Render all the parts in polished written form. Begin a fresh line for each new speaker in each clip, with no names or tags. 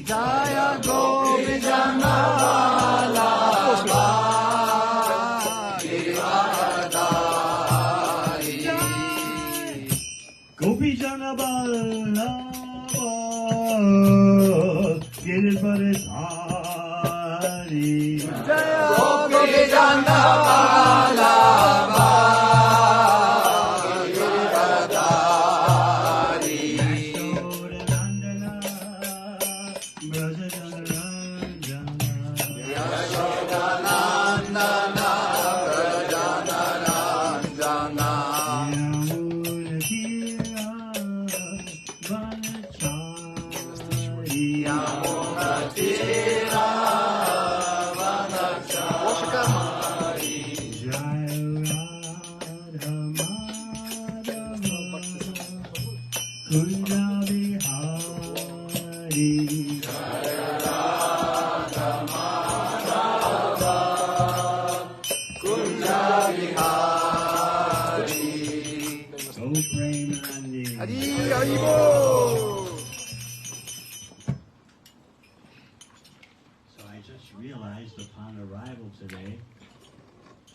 Jaya Gopi Janala Gopi Janabala Girivardhari Jaya Gopi Janabala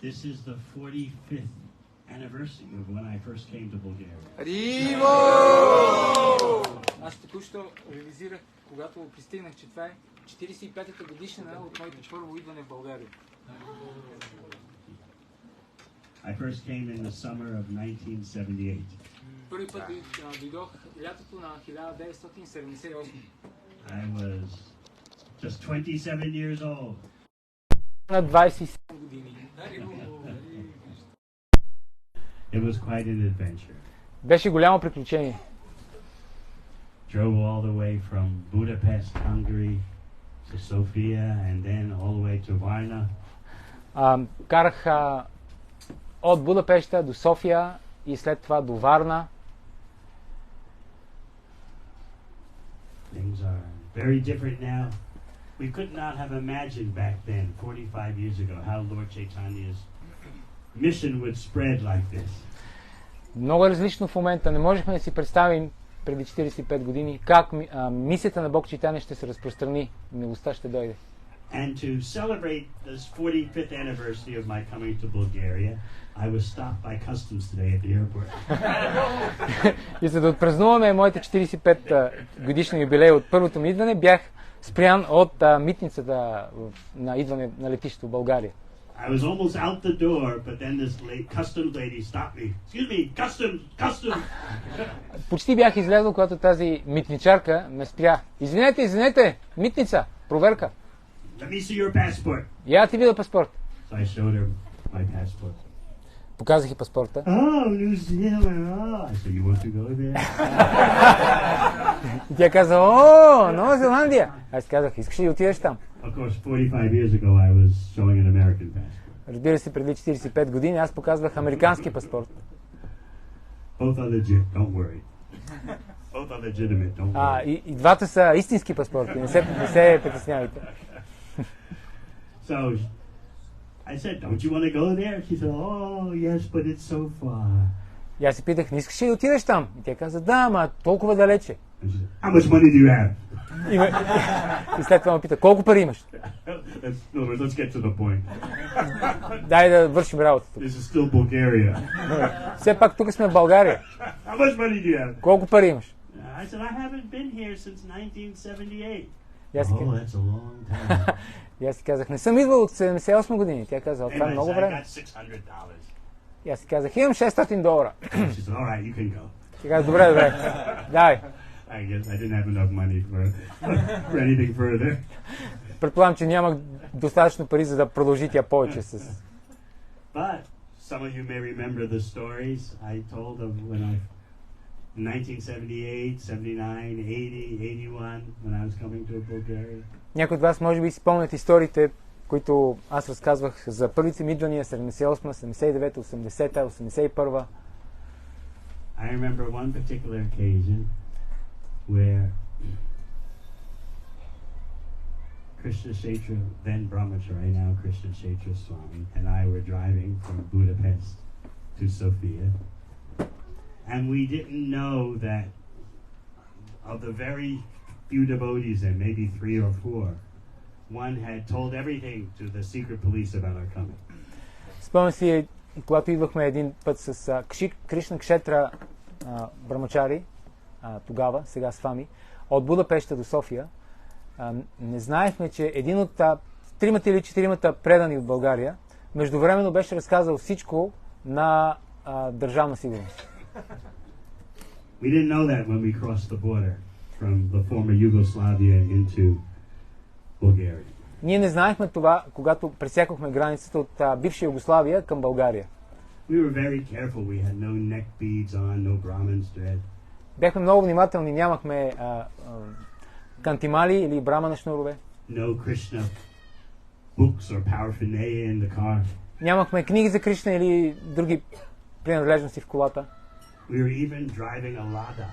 This is the 45th anniversary of when I first came to Bulgaria.
Аз току-що реализирах, когато пристигнах, че това е 45-та годишнина от моето първо идване в България.
I first came in the summer of 1978.
Първи път дойдох лятото на 1978.
I was just 27 years old.
На 27 години.
It was quite an adventure.
Беше голямо приключение.
Drove all the way from Budapest, Hungary, to Sofia, and then all the way to Varna.
Карах от Будапеща до София и след това до Варна.
Things are very different now. We could not have imagined back then, 45 years ago, how Lord Chaitanya's mission would spread like this.
Много е различно в момента. Не можехме да си представим преди 45 години как мисията на Бог Чайтания ще се разпространи. Милостта ще дойде.
And to celebrate this 45th anniversary of my coming to Bulgaria, I was stopped by customs today at the airport.
И за да отпразнуваме моите 45 годишни юбилей от първото ми идване, бях спрян от митницата на идване на летището в България.
I was almost out the door, but then this customs lady stopped me. Excuse me, customs.
Почти бях излязъл, когато тази митничарка ме спря. Извинете, митница, проверка.
Let me see your passport.
Я ти видя паспорт.
So I showed her my passport.
Показах и паспорта.
Oh, New Zealand. Oh, I said, you want to go there?
И тя каза, о, Нова Зеландия. Аз казах, искаш ли да отидеш там?
Of course, 45 years ago, I was showing an American passport.
Разбира се, преди 45 години аз показвах американски паспорт.
Both are legit, don't worry. Both are legitimate, don't worry.
И двата са истински паспорти, не се притеснявайте.
So, I said, don't you want to go there? She said, oh, yes, but it's so far.
И аз си питах, не искаш ли да отидеш там? И тя каза, да, ама толкова далече.
And she said, how much money do you have?
И след това ме пита, колко пари имаш?
Let's get to the point.
Дай да вършим работата.
This is still Bulgaria.
Все пак тук сме в България.
How much money do you have?
Колко пари имаш?
I said, I haven't been here since 1978.
Oh,
that's a long time.
И аз си казах, не съм идвал от 78 години. Тя каза, това е много време. И аз си казах, имам $600.
She said, all right, you can go.
Тя каза, добре, дай.
I guess I didn't have enough money for anything further.
Предполагам, че нямах достатъчно пари, за да продължи тя повече с...
But some of you may remember the stories I told of when I 1978, 79, 80, 81 when I was coming to Bulgaria.
Някои от вас може би си спомнят историите, които аз разказвах за първите ми идвания 78, 79, 80, 81.
I remember one particular occasion where Krishna Kshetra, then Brahmachari, now Krishna Kshetra Swami, and I were driving from Budapest to Sofia. And we didn't know that of the very few devotees, and maybe 3 or 4, one had told everything to the secret police about our coming.
Спомням си, когато идвахме един път с Кришна Кшетра Брамачари, тогава, сега Свами, от Будапеща до София, не знаехме, че един от 3 или 4 предани от България, междувременно беше разказал всичко на Държавна сигурност.
We didn't know that when we crossed the border from the former Yugoslavia into Bulgaria.
Ние не знаехме това, когато пресякохме границата от бивша Югославия към България.
We were very careful. We had no neck beads on, no Brahman's thread.
Бяхме много внимателни, нямахме кантимали или брамана шнурове.
No Krishna books or paraphernalia in the car.
Нямахме книги за Кришна или други принадлежности в колата.
We were even driving a Lada.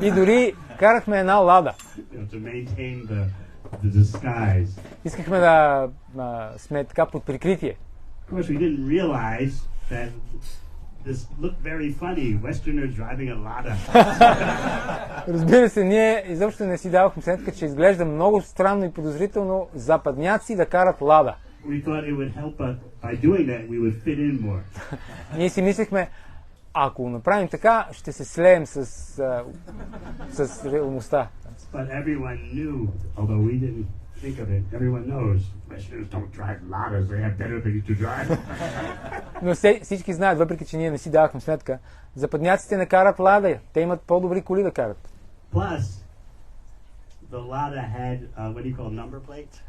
И дори карахме една лада.
To maintain the disguise.
Искахме да сме така под прикритие.
Of course, we didn't realize that this looked very funny. Westerners driving a Lada.
Разбира се, ние изобщо не си давахме сметка, че изглежда много странно и подозрително западняци да карат лада.
We thought it would help us by doing that. We would fit in more.
Ние си мислехме, ако направим така, ще се слеем с реалността.
But everyone knew, although we didn't think of it, everyone knows Westerners don't drive Ladas. They have better things to drive.
Но всички знаят, въпреки че ние не си давахме сметка, западняците не карат лада. Те имат по-добри коли да карат.
Plus, the Lada had what do you call number plates?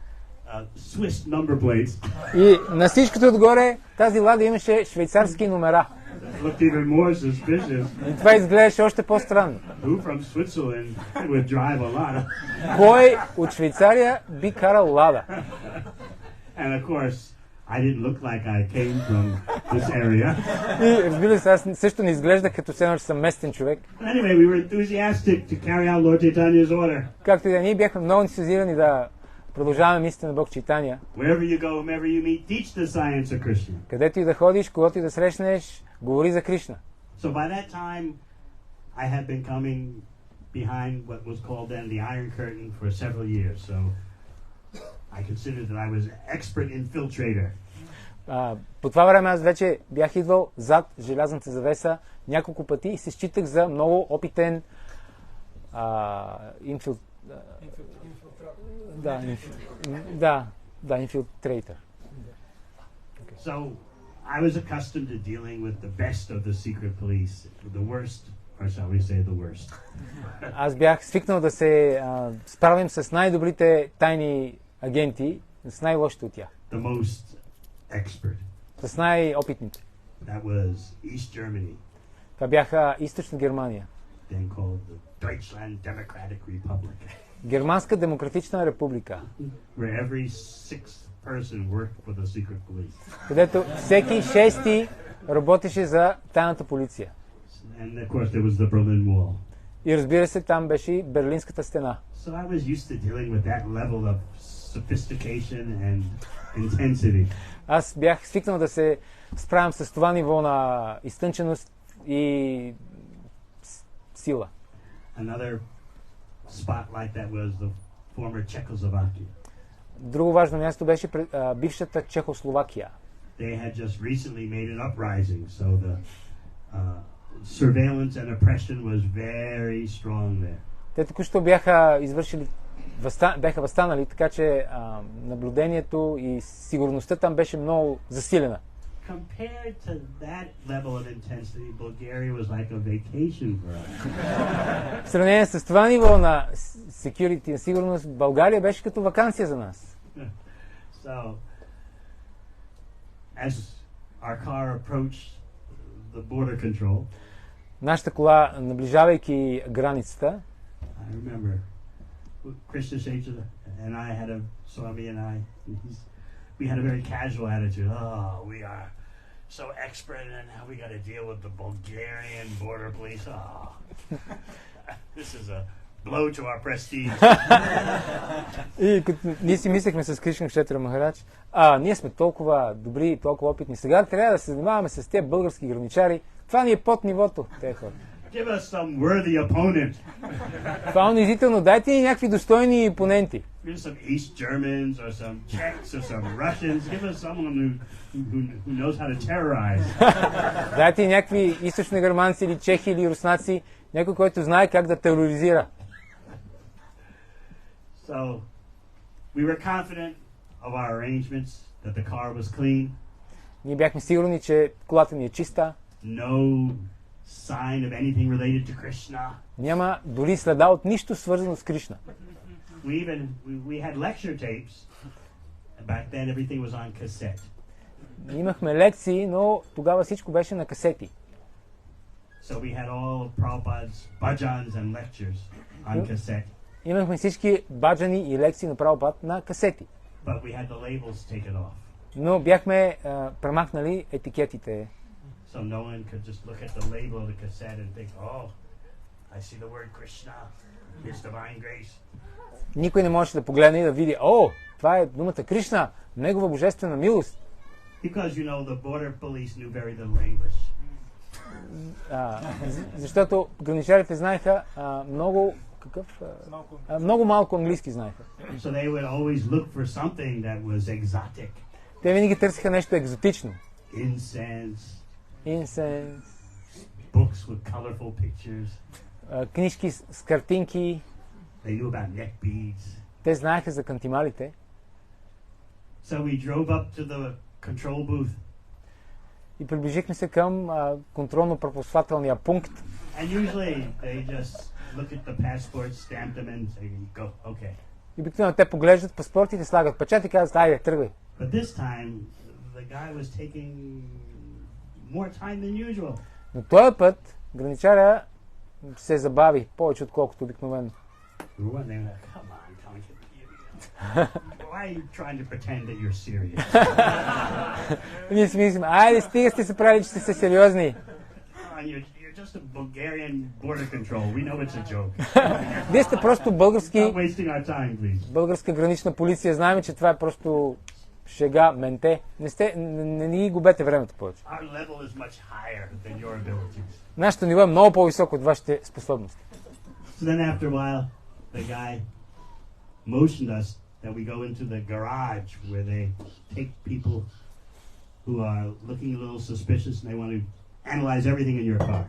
Swiss number plates.
И на всичкото отгоре тази лада имаше швейцарски номера.
Looked even more suspicious.
И това изглеждаше още по-странно.
Who from Switzerland would drive a Lada?
Кой от Швейцария би карал лада?
And of course, I didn't look like I came from this area.
И разбира се, аз също не изглеждах като се едно, че съм местен човек.
Anyway, we were enthusiastic to carry out Lord Chaitanya's order.
Както и да, ние бяхме много ентусиазирани да продължаваме мисията на Бог Чайтания.
Wherever you go, whomever you meet, teach the science of Krishna.
Където и да ходиш, когато и да срещнеш, говори за Кришна.
So by that time, I had been coming behind what was called then the Iron Curtain for several years. So I considered that I was an expert infiltrator.
По това време аз вече бях идвал зад желязната завеса няколко пъти и се считах за много опитен инфилтрейтор.
So I was accustomed to dealing with the best of the secret police, the worst, or shall we say the worst.
Аз бях свикнал да се справим с най-добрите тайни агенти, с най-лошите от тях.
The most expert.
С най-опитните.
That was East Germany.
Това бяха Източна Германия.
Then called the Deutschland Democratic Republic.
Германска демократична република.
Where every sixth person worked for the secret police.
Където всеки шести работеше за тайната полиция.
And of course there was the Berlin Wall.
И разбира се, там беше и Берлинската стена.
So I was used to dealing with that level of sophistication and intensity.
Аз бях свикнал да се справям с това ниво на изтънченост и сила.
Another spot like that was the former Czechoslovakia.
Друго важно място беше бившата Чехословакия.
They had just recently made an uprising, so the surveillance and oppression was very strong there.
Те току-що бяха извършили, бяха възстанали, така че наблюдението и сигурността там беше много засилена.
Compared to that level of intensity, Bulgaria was like a vacation for us.
В сравнение с това ниво на security, на сигурност, България беше като ваканция за нас.
So, as our car approached the border control,
нашата кола, наближавайки границата,
I remember Krishna Chaitanya and I had Swami and I, we had a very casual attitude. Oh, we are so expert, and now we got to deal with the Bulgarian border police. Oh, this is a blow to our prestige.
И като ние си мислехме с Кришна Кшетра Махарадж, ние сме толкова добри, толкова опитни. Сега трябва да се занимаваме с тези български граничари. Това ни е под нивото, тези хора.
Give us some worthy opponent.
Това е унизително. Дайте ни някакви достойни опоненти.
Give us some East Germans or some Czechs or some Russians. Give us someone who knows how to terrorize.
Дайте ни някакви източни германци или чехи или руснаци, някой, който знае как да тероризира.
So we were confident of our arrangements, that the car was clean.
Ние бяхме сигурни, че колата ни е чиста.
No sign of anything related to Krishna.
Няма дори следа от нищо свързано с Кришна.
We had lecture tapes. Back then everything was on cassette.
Имахме лекции, но тогава всичко беше на касети.
So we had all Prabhupada's bhajans and lectures on cassette.
Имахме всички баджани и лекции на Прабхупад на касети.
But we had the labels taken off.
Но бяхме премахнали етикетите.
So no one could just look at the label of the cassette and think, oh, I see the word Krishna, His divine grace.
Никой не можеше да погледне и да види, о, това е думата Кришна, Негова божествена милост.
Because you know the border police knew very little English.
Защото граничарите знаеха много малко английски знаеха.
So they would always look for something that was exotic.
Те винаги търсиха нещо екзотично.
Incense. Books with colorful pictures.
Книжки с картинки.
They knew about neck beads.
Те знаеха за кантималите.
So we drove up to the control booth.
И приближихме се към контролно-пропускателния пункт.
And usually they just look at the passports, stamp them and say, go, okay.
И обикновено те поглеждат паспортите, слагат печат и казват, айде, тръгвай.
But this time the guy was taking more time than usual.
Но този път граничаря се забави повече отколкото обикновено.
We were wondering, come on, why are you trying to pretend that you're serious?
Ние си мислим, айде, стига сте се правили, че сте сериозни.
You're just a Bulgarian border control. We know it's a joke.
Вие сте просто българска гранична полиция. Знаем, че това е просто шега, менте. Не ни губете времето повече. Нашето ниво е много по-високо от вашите способности.
So then after a while, the guy motioned us that we go into the garage where they take people who are looking a little suspicious and they want to analyze everything in your car.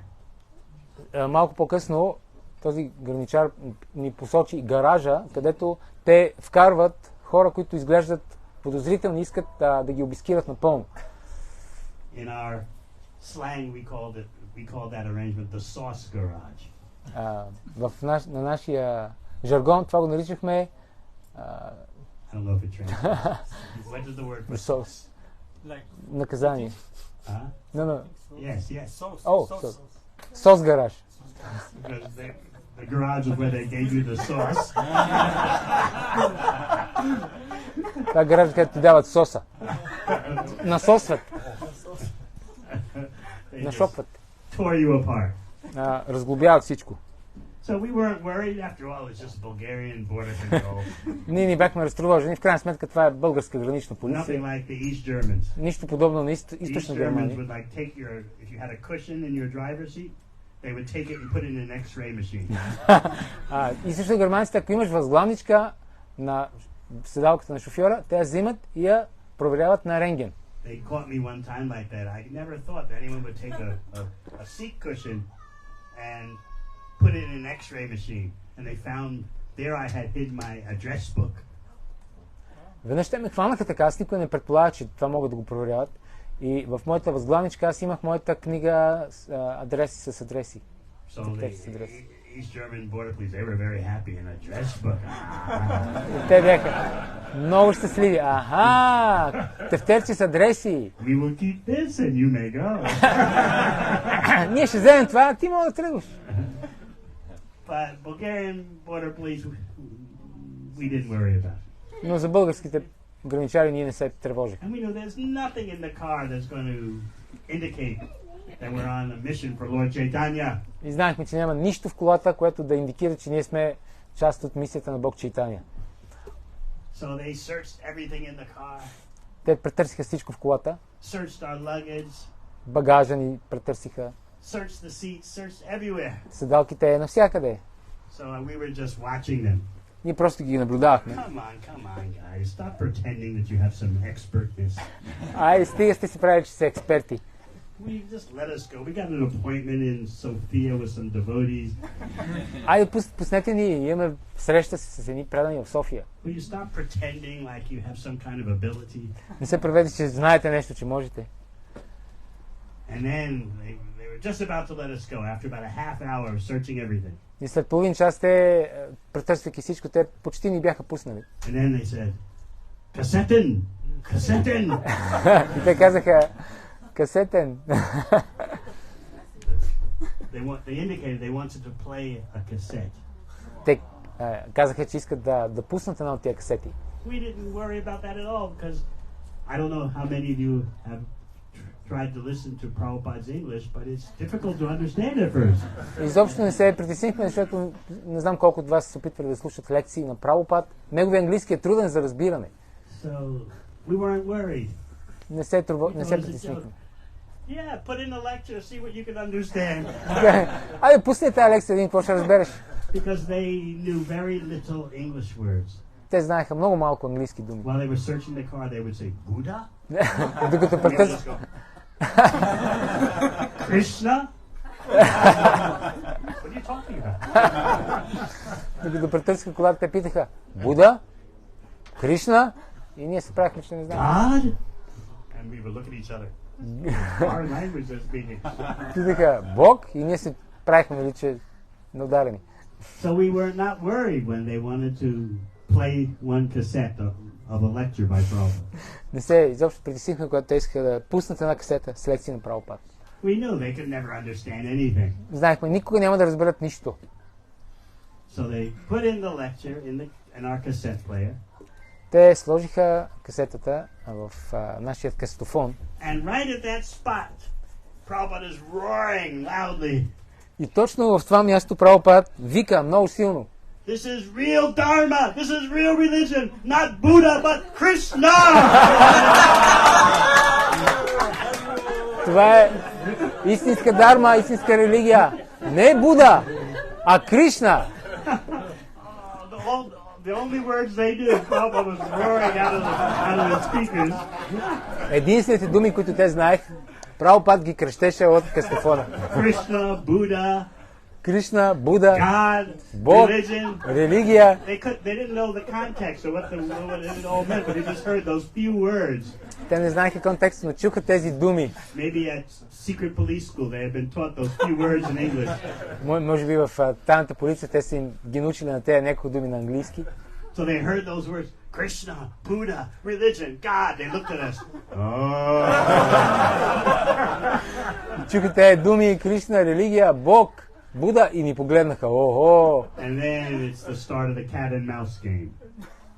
Малко по-късно този граничар ни посочи гаража, където те вкарват хора, които изглеждат подозрителни, искат да ги обискират напълно.
In our slang we called that arrangement the sauce garage.
На нашия жаргон това го наричахме
I don't know if it translates. What is the word for sauce?
Наказание. No.
Yes.
Sauce. Сос гараж.
The garage is where they gave you the sauce.
Това е гараж, където ти дават соса. Насосват. Нашопват.
Tore you apart.
Разглобяват всичко.
So we weren't worried. After all, it's just Bulgarian border control.
Ние не бяхме разтревожени. В крайна сметка това е българска гранична полиция.
Nothing like the East Germans.
Нищо подобно на източна Германия.
Would like take your, if you had a cushion in your driver's seat, they would take it and put it in an X-ray machine.
Източно германците, ако имаш възглавничка на седалката на шофьора, те я взимат и я проверяват на рентген.
They caught me one time like that. I never thought that anyone would take a seat cushion and put it in an X-ray machine, and they found there I had hid my address book.
Веднъж те ме хванаха така, аз никой не предполага, че това могат да го проверяват. И в моята възглавничка аз имах моята книга с адреси с адреси.
So the East German border police, they were very happy in address book.
Те бяха много щастливи. Тефтерче с адреси.
We will keep this and you may go.
Ние ще вземем това, а ти мога да тръгваш.
But Bulgarian border police, we didn't worry about it.
Но за българските граничари ние не се тревожихме.
And we know there's nothing in the car that's going to indicate that we're on a mission for Lord Chaitanya.
И знаехме, че няма нищо в колата, което да индикира, че ние сме част от мисията на Бог Чайтания.
So they searched everything in the car.
Те претърсиха всичко в колата.
Searched our luggage.
Багажа ни претърсиха.
searched the seats, searched everywhere.
Седалките навсякъде.
So we were just watching them.
Ние просто ги наблюдавахме.
Come on, guys. Stop pretending that you have some expertness.
Ай, стига сте си правили, че са експерти.
We just let us go. We got an appointment in Sofia with some devotees.
Айде, пуснете ни, имаме среща с едни предани в София.
Will you stop pretending like you have some kind of ability?
Не се правете, че знаете нещо, че можете.
And then they were just about to let us go after about a half hour of searching everything.
И след половин час те, претърсвайки всичко, те почти ни бяха пуснали.
And then they said, Kassetten! Kassetten!
И те казаха, касетен.
They indicated they wanted to play a cassette.
Те казаха, че искат да пуснат една от тия касети.
We didn't worry about that at all because I don't know how many of you have tried to listen to Prabhupada's English, but it's difficult to understand at first.
Изобщо не се притеснихме, защото не знам колко от вас се опитвали да слушат лекции на Прабхупад. Неговия английски е труден за разбиране.
So we weren't worried.
Не се притеснихме.
Yeah, put in a lecture, see what you can understand.
Айде, пусни тази лекция, един какво ще разбереш.
Because they knew very little English words.
Те знаеха много малко английски думи.
While they were searching the car, they would say, Buddha?
Докато претърсваха.
Krishna? What are you talking about?
Докато претърсваха колата, те питаха, Буда? Кришна? И ние се правихме, че не знаем.
God? And we would look at each other. Our language is speaking.
Питаха, Бог? И ние се правихме, че неударени.
So we were not worried when they wanted to play one cassette of a lecture by Prabhupada.
Не се изобщо притеснихме, когато те искаха да пуснат една касета с лекции на Прабхупад.
We knew they could never understand anything.
Знаехме, никога няма да разберат нищо.
So they put in the lecture in our cassette player.
Те сложиха касетата в нашия касетофон.
And right at that spot, Prabhupada is roaring loudly.
И точно в това място Прабхупад вика много силно.
This is real Dharma. This is real religion. Not Buddha, but Krishna.
Това е истинска дарма, истинска религия. Не Буда, а Кришна.
The only words they knew, Prabhupada was roaring out of the speakers.
Единствените думи, които те знаех, Прабхупад ги крещеше от касетофона.
Krishna, Buddha,
Кришна, Буда,
God,
Бог,
religion.
религия.
They didn't know the context of what it all meant, but they just heard those few words.
Те не знаеха контекста, но чуха тези думи.
Maybe at secret police school they had been taught those few words in English.
Може би в тайната полиция те са им ги научили на тези няколко думи на английски.
So they heard those words, Krishna, Buddha, religion, God. They looked at us. Oh.
Чуха тези думи, Кришна, религия, Бог, Буда и ни погледнаха. Охо!
And then it's the start of the cat and mouse game.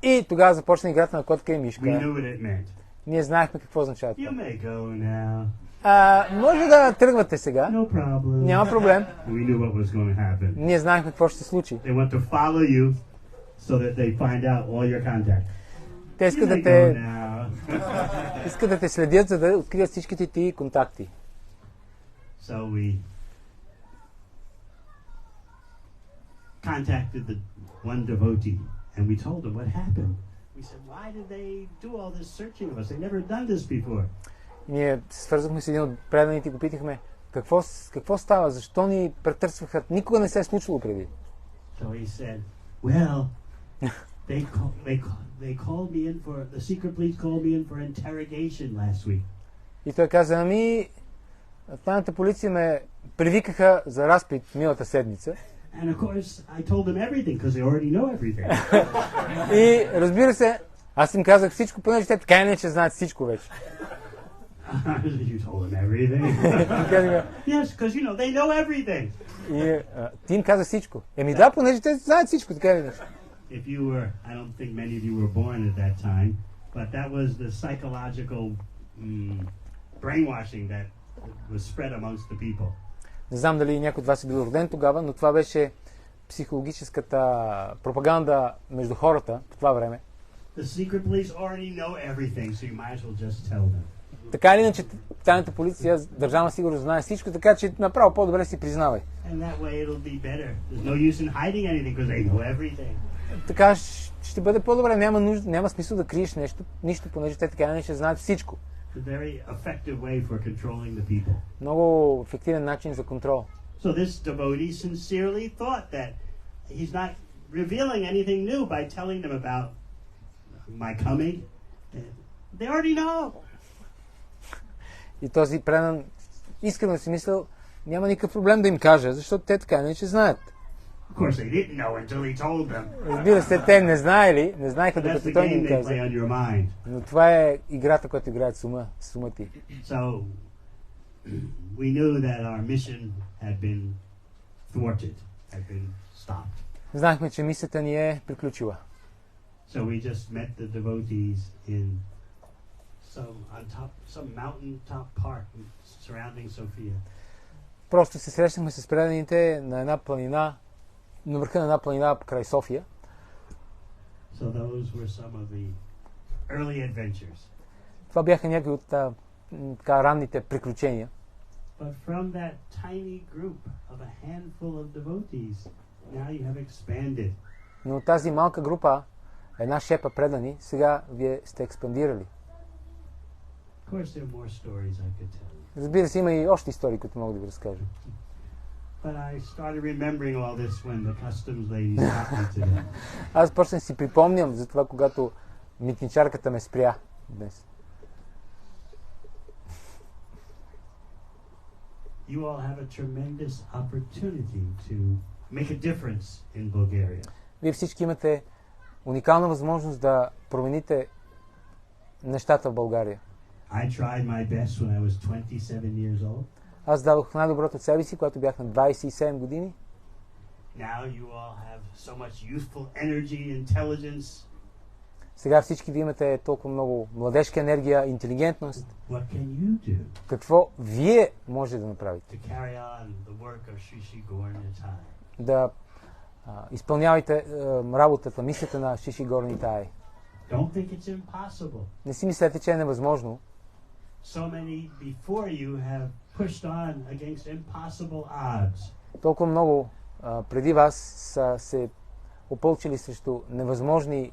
И тогава започна играта на котка и
We
мишка.
knew what it meant.
Ние знаехме какво означава
You
това.
may go now.
Може да тръгвате сега.
No problem.
Няма проблем.
We knew what was going to happen.
Ние знаехме какво ще се случи.
They want to follow you so that they find out all your contacts.
Те
You
искат
may
да
go
те,
now.
искат да те следят, за да открият всичките ти контакти.
So we contacted the one devotee and we told him what happened. We said, why did they do all this searching of us? They've never done this before.
Ние се свързахме с един от преданите и го питахме, какво става, защо ни претърсваха, никога не се е случило преди.
So he said, well, they called me in for, the secret police called me in for interrogation last week.
И той каза, тайната полиция ме привикаха за разпит миналата седмица.
And of course, I told them everything because they already know everything.
И разбира се, аз им казах всичко, понеже те така иначе знаят всичко вече.
You told them everything. Yes, because they know everything.
И ти им каза всичко. Да, понеже те знаят всичко, така или иначе.
If you were, I don't think many of you were born at that time, but that was the psychological brainwashing that was spread amongst the people.
Не знам дали някой от вас е бил роден тогава, но това беше психологическата пропаганда между хората по това време.
The secret police already know everything, so you might as well just tell them.
Така или иначе, тайната полиция, държавна сигурност знае всичко, така че направо по-добре си признавай.
And that way it'll be better. There's no use in hiding anything because they know everything.
Така ще бъде по-добре, няма смисъл да криеш нищо, понеже те така или иначе знаят всичко.
It's a very effective way for controlling the people.
Много ефективен начин за контрол.
So this devotee sincerely thought that he's not revealing anything new by telling them about my coming. They already know.
И този предан искрено си мислял, няма никакъв проблем да им кажа, защото те така иначе знаят.
Of course they didn't know until he told them.
Разбира се, те не знаеха докато той им каза. Но това е играта, която играят с ума ти.
So we knew that our mission had been thwarted, had been stopped.
Знаехме, че мисията ни е приключила.
So we just met the devotees in some mountain top park surrounding Sofia.
Просто се срещнахме с преданите на една планина, на върха на една планина край София.
So those were some of the early adventures.
Това бяха някои от така ранните приключения.
But from that tiny group of a handful of devotees, now you have expanded.
Но от тази малка група, една шепа предани, сега вие сте експандирали.
Of course there are more stories I could tell you.
Разбира се, има и още истории, които мога да ви разкажа.
But I started remembering all this when the customs lady stopped me today.
Аз почнах си припомням за това, когато митничарката ме спря днес.
You all have a tremendous opportunity to make a difference in Bulgaria.
Вие всички имате уникална възможност да промените нещата в България.
I tried my best when I was 27 years old.
Аз дадох най-доброто от себе си, когато бях на 27 години.
Now you all have so much youthful energy, intelligence.
Сега всички ви имате толкова много младежка енергия, интелигентност.
What can you do?
Какво вие може да направите?
To carry on the work of Sri Gaura-Nitai.
Да изпълнявайте работата, мисията на Шиши Гора-Нитай.
Don't think it's impossible.
Не си мислете, че е невъзможно.
So many before you have pushed on against impossible odds.
Толкова много преди вас са се опълчили срещу невъзможни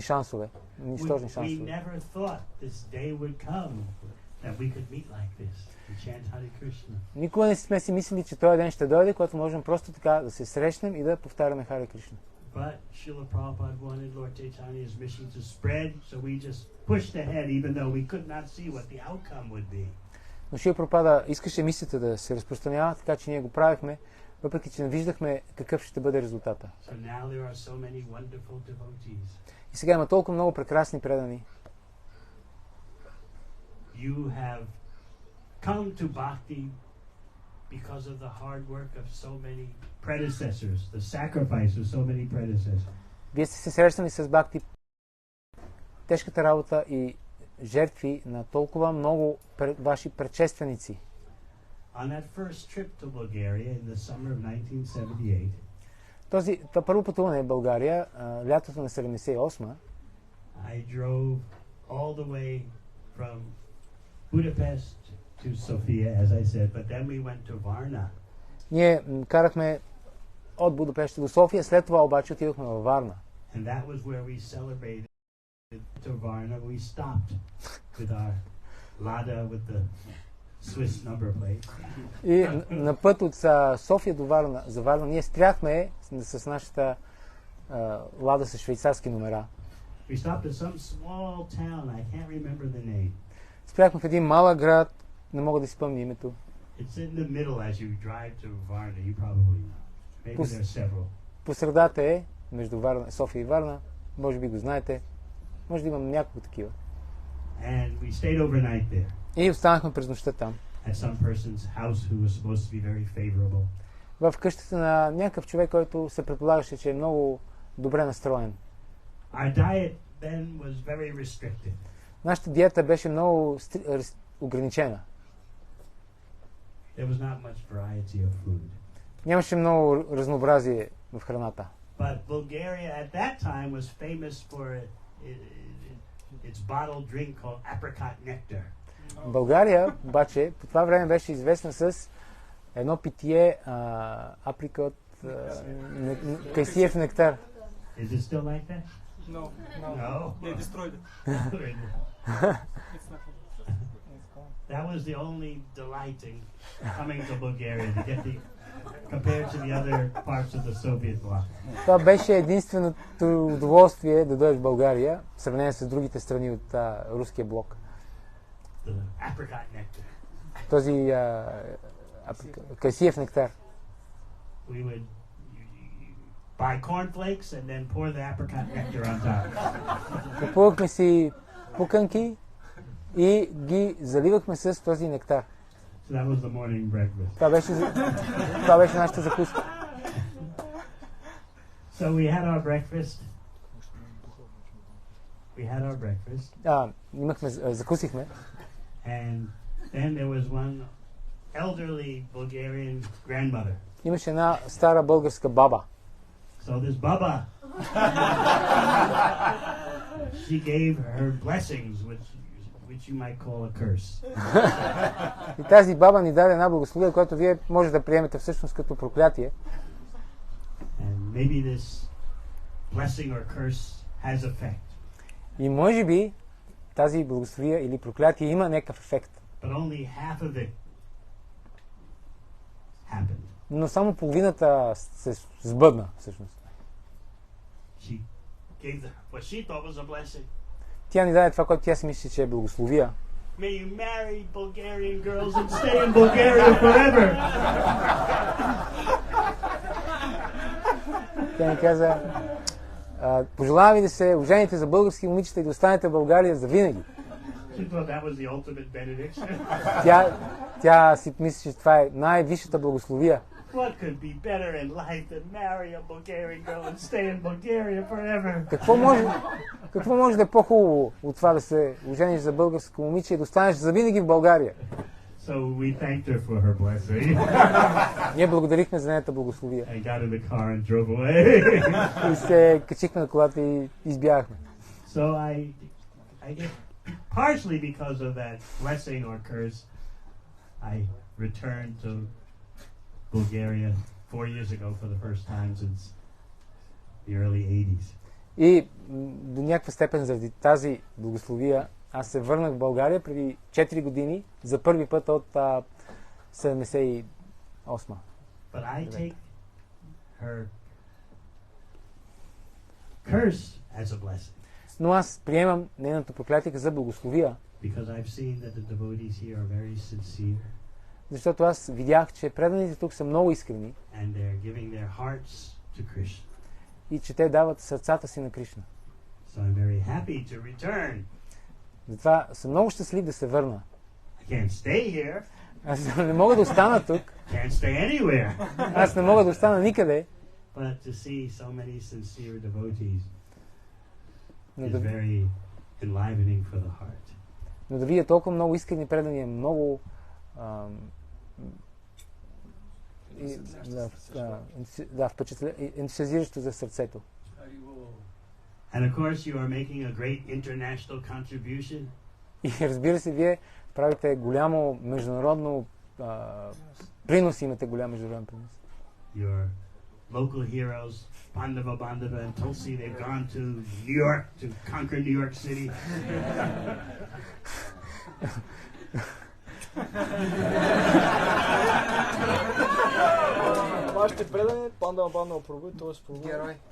шансове, нищожни
We
шансове.
never thought this day would come that we could meet like this and chant Hare Krishna.
Никога не сме си мислили, че този ден ще дойде, когато можем просто така да се срещнем и да повтаряме Харе Кришна.
But Srila Prabhupada wanted Lord Chaitanya's mission to spread, so we just pushed ahead even though we could not see what the outcome would be.
Но Шрила Прабхупада искаше мисията да се разпространява, така че ние го правихме, въпреки че не виждахме какъв ще бъде резултата.
So now there are so many wonderful devotees.
И сега има толкова много прекрасни предани.
You have come to Bhakti because of the hard work of so many predecessors, the sacrifice of so many predecessors.
Вие сте се срещнали с Бхакти, тежката работа и жертви на толкова много ваши предшественици.
On that first trip to Bulgaria in the summer of 1978,
Това първо пътуване в България, лятото на 78,
I drove all the way from Budapest to Sofia, as I said, but then we went to Varna.
Ние карахме от Будапеща до София, след това обаче отидохме във Варна.
And that was where we celebrated to Varna. We stopped with our Lada with the Swiss number plate.
И на път от София до Варна, за Варна, ние спряхме с нашата Лада с швейцарски номера.
We stopped at some small town. I can't remember the name.
Спряхме в един малък град, не мога да си спомня името.
It's in the middle as you drive to Varna. You probably know. Maybe there are several.
По средата е, между София и Варна, може би го знаете, може да имам няколко такива.
And we stayed overnight there.
И останахме през нощта там.
At some person's house who was supposed to be very favorable.
В къщата на някакъв човек, който се предполагаше, че е много добре настроен.
Our diet then was very restricted.
Нашата диета беше много ограничена.
There was not much variety of food.
Нямаше много разнообразие в храната.
But Bulgaria at that time was famous for its bottled drink called apricot nectar.
България, обаче, по това време беше известна с едно питие априкот, кайсиев нектар.
Is it still like that?
No.
No.
They destroyed it. It's not.
That was the only delight in coming to Bulgaria to get the compared to the other parts of the Soviet bloc.
Това беше единственото удоволствие да дойдеш в България, в сравнение с другите страни от руския блок.
The apricot nectar.
Този кайсиев нектар.
We would buy cornflakes and then pour the apricot nectar on top.
Купувахме си пуканки и ги заливахме с този нектар.
So that was the morning breakfast.
Това беше нашата закуска.
So we had our breakfast.
Закусихме.
And then there was one elderly Bulgarian grandmother.
Имаше една стара българска баба.
So this baba, she gave her blessings, which you might call a curse.
И тази баба ни даде една благословие, която вие може да приемете всъщност като проклятие.
And maybe this blessing or curse has effect.
И може би тази благословие или проклятие има някакъв ефект.
But only half of it happened.
Но само половината се сбъдна всъщност.
She gave what she thought was a blessing.
Тя ни даде това, което тя си мисли, че е благословия.
May you marry Bulgarian girls and stay in Bulgaria forever.
Тя ни каза, пожелавам ви да се ожените за български момичета и да останете в България за винаги.
She thought that was the ultimate benediction.
Тя си мисли, че това е най-висшата благословия.
What could be better in life than marry a Bulgarian girl and stay in Bulgaria forever?
Какво може да е по-хубаво от това да се ожениш за българско момиче и да останеш завинаги в България?
So we thanked her for her blessing.
Ние благодарихме за нейната благословия.
I got in the car and drove away.
И се качихме на колата и избягахме.
So I guess partially because of that blessing or curse, I returned to Bulgaria 4 years ago for the first time since the early 80s.
И до някаква степен заради тази благословия аз се върнах в България преди 4 години за първи път от 78.
But I take her curse as a blessing.
Но аз приемам нейното проклятие за благословия.
Because I've seen that the devotees here are very sincere.
Защото аз видях, че преданите тук са много искрени.
And they're giving their hearts to Krishna.
И че те дават сърцата си на Кришна.
So I'm very happy to return.
Затова съм много щастлив да се върна.
I can't stay here.
Аз не мога да остана тук.
Can't stay anywhere.
Аз не мога да остана никъде.
But to see so many sincere devotees
Но
is
да,
very enlivening for the heart.
но да видя толкова много искрени предания, много ентусиазиращо за сърцето.
And of course you are making a great international contribution.
И разбира се, вие правите голямо международно принос, имате голям международен принос.
Your local heroes, Pandava and Tulsi, they've gone to New York to conquer New York City.
Вашите предани, Пандава Прабу, т.е.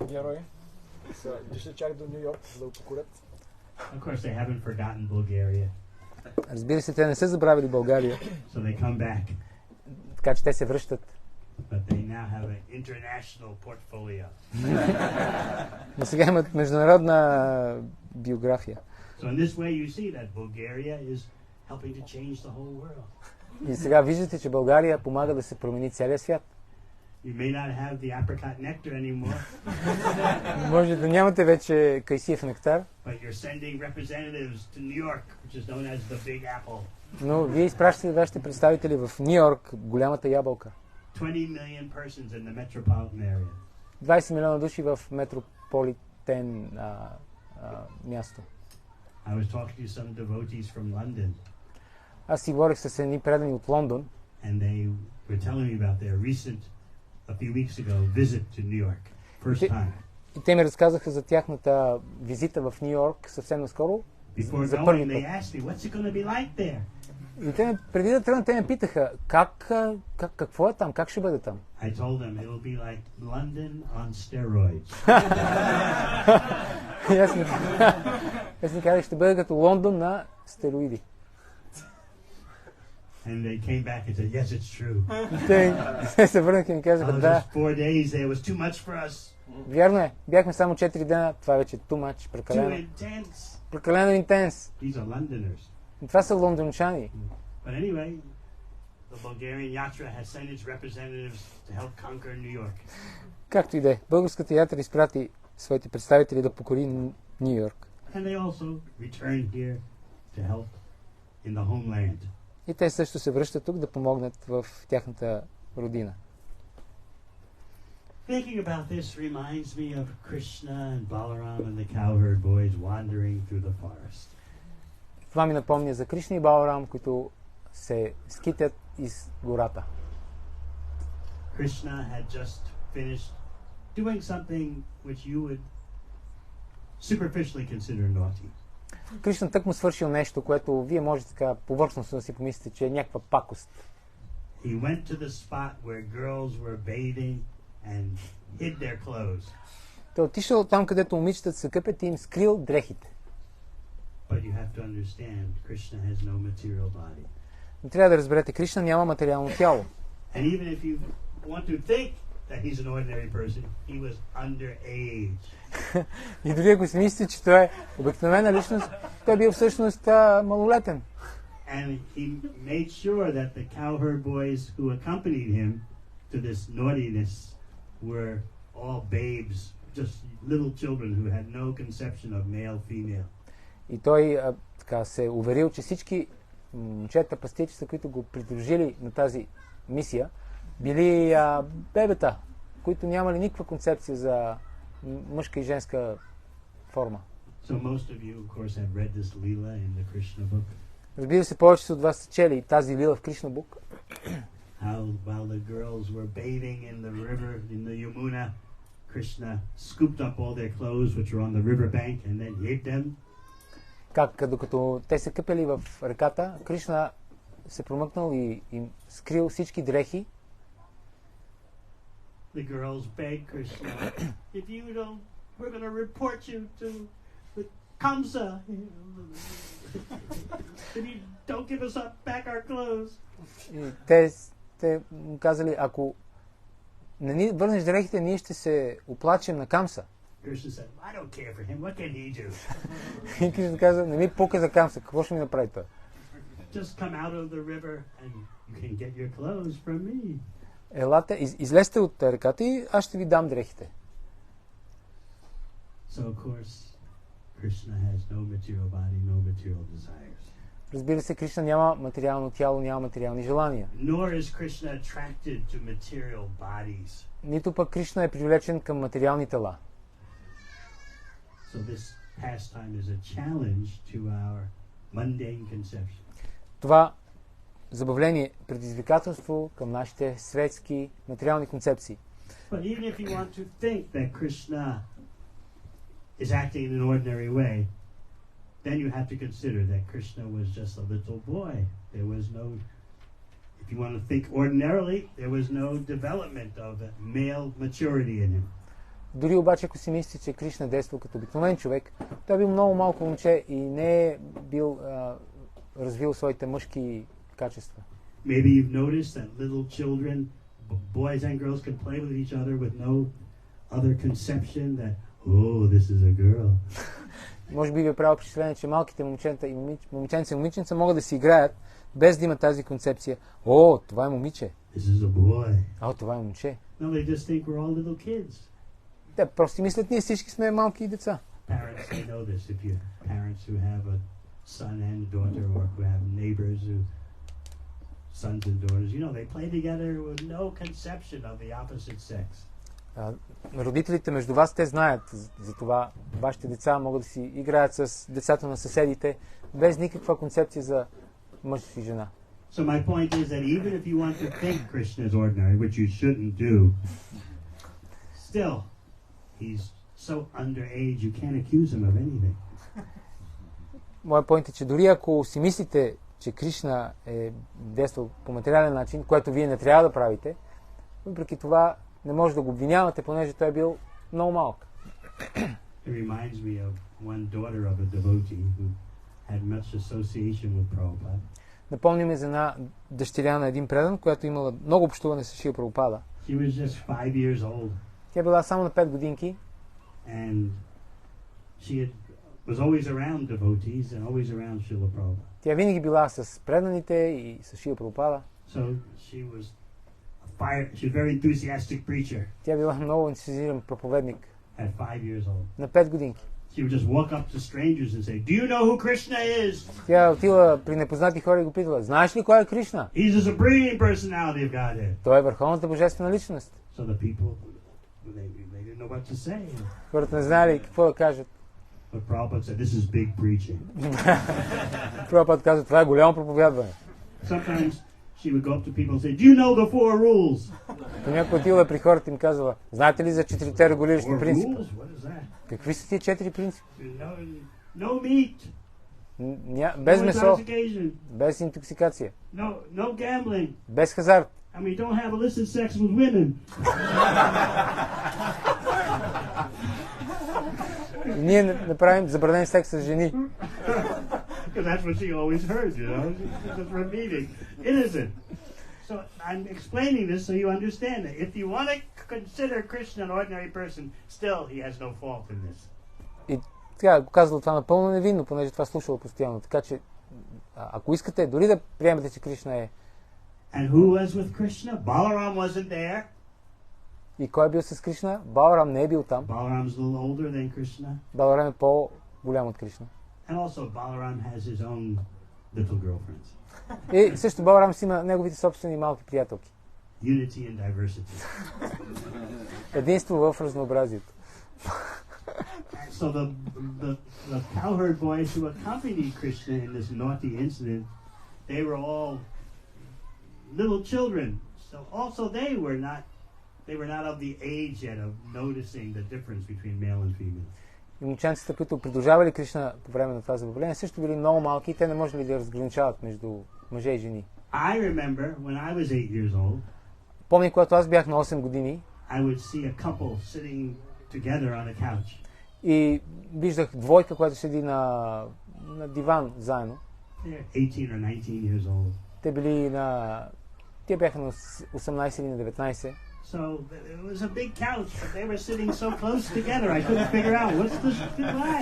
герой, са дошли чак до Ню Йорк, за да го покорят.
Of course they haven't forgotten Bulgaria.
Разбира се, те не са забравили България.
So they come back.
Така че те се връщат.
But they now have an international portfolio.
Но сега имат международна биография.
So in this way you see that Bulgaria is helping to change the whole world.
И сега виждате, че България помага да се промени целия свят.
You may not have the apricot nectar anymore.
Може да нямате вече кайсиев нектар,
But you're sending representatives to New York, which is known as the Big Apple.
но вие изпращате вашите представители в Ню Йорк, голямата ябълка.
20 million persons in the metropolitan area.
20 милиона души в метрополитен място.
I was talking to some devotees from London,
Аз си говорих с едни предани от Лондон
and they were telling me about their recent, a few weeks ago, visit to New York, first time.
и те ми разказаха за тяхната визита в Ню Йорк съвсем наскоро.
Before
За
going,
първи
they
път.
asked me, "What's it going to be like there?"
И те, преди да тръгнат, те ме питаха, какво е там, как ще бъде там?
I told them it'll be like London on steroids.
И аз ми казах, ще бъде като Лондон на стероиди.
And they came back and said, "Yes, it's true."
Те се върнаха и ми казаха,
Oh,
да,
just 4 days there was too much for us.
вярно е, бяхме само 4 дена, това вече е too much,
Too
прекалено.
intense.
Прекалено интенс.
These are Londoners.
И това са лондончани.
But anyway, the Bulgarian Yatra has sent its representatives to help conquer New York.
Както и да е, българската ятра изпрати своите представители да покори Ню Йорк.
And they also return here to help in the homeland.
И те също се връщат тук да помогнат в тяхната родина.
Thinking about this reminds me of Krishna and Balaram and the cowherd boys wandering through the forest.
Това ми напомня за Кришна и Баларам, които се скитят из гората.
Krishna had just finished doing something which you would superficially consider naughty.
Кришна тък му свършил нещо, което вие можете така повърхностно да си помислите, че е някаква пакост.
He went to the spot where girls were bathing and hid their clothes.
Той отишъл там, където момичетата се къпят и им скрил дрехите.
But you have to understand, Krishna has no material body.
Но трябва да разберете, Кришна няма материално тяло.
And even if you want to think that he's an ordinary person, he was underage.
И дори ако си мислите, че той е обикновена личност, той бил всъщност малолетен.
And he made sure that the cowherd boys who accompanied him to this naughtiness were all babes, just little children who had no conception of male, female.
И той така се уверил, че всички момчета, пастирчета, които го придружили на тази мисия, били бебета, които нямали никаква концепция за мъжка и женска форма.
So most of you, of course, have read this Leela in the Krishna book.
Разбира се, повечето от вас са чели тази лила в Кришна бук.
How while the girls were bathing in the river, in the Yamuna, Krishna scooped up all their clothes which were on the river bank and then hid them.
Как докато те се къпели в реката, Кришна се промъкнал и им скрил всички дрехи.
The girls begged Krishna, "If you don't, we're going to report you to the Kamsa. If you don't give us back our clothes."
И те му казали, ако не ни върнеш дрехите, ние ще се оплачем на Камса.
Krishna said, "I don't care for him. What can he do?
И Кришна каза, не ми пука за Камса, какво ще ми направи той?
Just come out of the river and you can get your clothes from me."
Елате, излезте от реката и аз ще ви дам дрехите.
So of course, Krishna has no material body, no material desires.
Разбира се, Кришна няма материално тяло, няма материални желания.
Nor is Krishna attracted to material bodies.
Нито пък Кришна е привлечен към материални тела.
So this pastime is a challenge to our mundane conception.
Това забавление, предизвикателство към нашите светски материални концепции.
But even if you want to think that Krishna is acting in an ordinary way, then you have to consider that Krishna was just a little boy. There was no, if you want to think ordinarily, there was no development of male maturity in him.
Дори обаче, ако си мисли, че Кришна е действал като обикновен човек, той е бил много малко момче и не е бил развил своите мъжки качества.
Maybe you've noticed that little children, boys and girls, can play with each other with no other conception that, oh, this is a girl.
Може би ви е правило впечатление, че малките момченца и момиченца могат да си играят без да има тази концепция. О, това е момиче.
This is a boy.
О, това е момче.
No, they just think we're all little kids.
Те просто мислят, ние всички сме малки деца.
Parents, they know this. If you parents who have a son and daughter, or who have neighbors who sons and daughters, you know, they play together with no conception of the opposite sex.
Родителите между вас, те знаят за това. Вашите деца могат да си играят с децата на съседите, без никаква концепция за мъж и жена.
So my point is that even if you want to think Krishna is ordinary, which you shouldn't do, still, he's so underage, you can't accuse him of anything.
Моят поинт е, че дори ако си мислите, че Кришна е действал по материален начин, което вие не трябва да правите, въпреки това не може да го обвинявате, понеже той е бил много малък.
It reminds me of one daughter of a devotee who had much association with Prabhupada.
Напомня ми за една дъщеря на един предан, която имала много общуване с Шрила Прабхупада.
She was just 5 years old.
Тя била само на 5 годинки.
And she was always around devotees and always around Srila Prabhupada.
Тя винаги била с преданите и с Шрила Прабхупада.
So she was a very enthusiastic preacher.
Тя била много ентусиазиран проповедник.
At 5 years old.
На 5 годинки.
She would just walk up to strangers and say, "Do you know who Krishna is?"
Тя отила при непознати хора и го питала: "Знаеш ли кой е Кришна?"
He's the supreme personality of Godhead.
Той е върховната божествена личност.
So the people, they didn't know what to say.
Хората не знаели какво да кажат.
But Prabhupada said, "This is big preaching."
Прабхупад каза: "Това е голямо проповядване."
Sometimes she would go up to people and say, "Do you know the 4 rules?"
Понякога отила при хората и им казала: "Знаете ли за 4-те регулиращи
4
принципи?"
rules? What is that?
Какви са тия 4 принципа?
No meat.
Без
No
месо,
intoxication.
без интоксикация,
No gambling.
без хазарт.
I mean, don't have illicit sex with women.
И ние не правим забранен секс с жени.
Because that's what she always heard, you know. She's just repeating. Innocent. So I'm explaining this so you understand it. If you want to consider Krishna an ordinary person, still he has no fault in this.
И така го казвал това напълно невинно, понеже това слушало постоянно. Така че, ако искате, дори да приемете, че Кришна е...
And who was with Krishna? Balaram wasn't there.
И кой е бил с Кришна? Баларам не е бил там.
Balaram's a little older than Krishna.
Баларам е по-голям от Кришна.
And also Balaram has his own little girlfriends.
И също Баларам си има неговите собствени малки приятелки.
Unity and diversity.
Единство в разнообразието.
So the cowherd boys who accompanied Krishna in this naughty incident, they were all little children. So also they were not of the age yet of noticing the difference between male and female.
И момченцата, които придружавали Кришна по време на това забавление, също били много малки и те не можели да разграничават между мъже и жени.
I remember when I was 8 years old.
Помня, когато аз бях на 8 години.
I would see a couple sitting together on a couch.
И виждах двойка, която седи на диван заедно.
They're 18 or 19 years old.
Те бяха на 18 или на 19.
So it was a big couch, but they were sitting so close together. I couldn't figure out what's the why.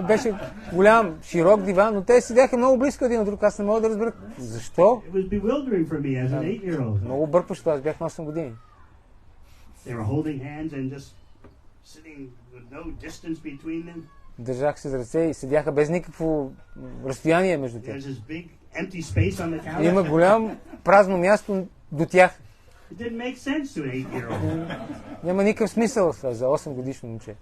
Беше голям, широк диван, но те седяха много близко един от друг. Аз не мога да разбера защо.
It was bewildering for me as an 8-year-old.
Много бъркващо, аз бях на 8 години.
They were holding hands and just sitting with no distance between them.
Държах се за ръце и седяха без никакво разстояние между тях.
There's this big empty space on the couch.
Има голям празно място до тях.
It didn't make sense to an 8-year-old.
Няма никакъв смисъл за 8 годишно момче.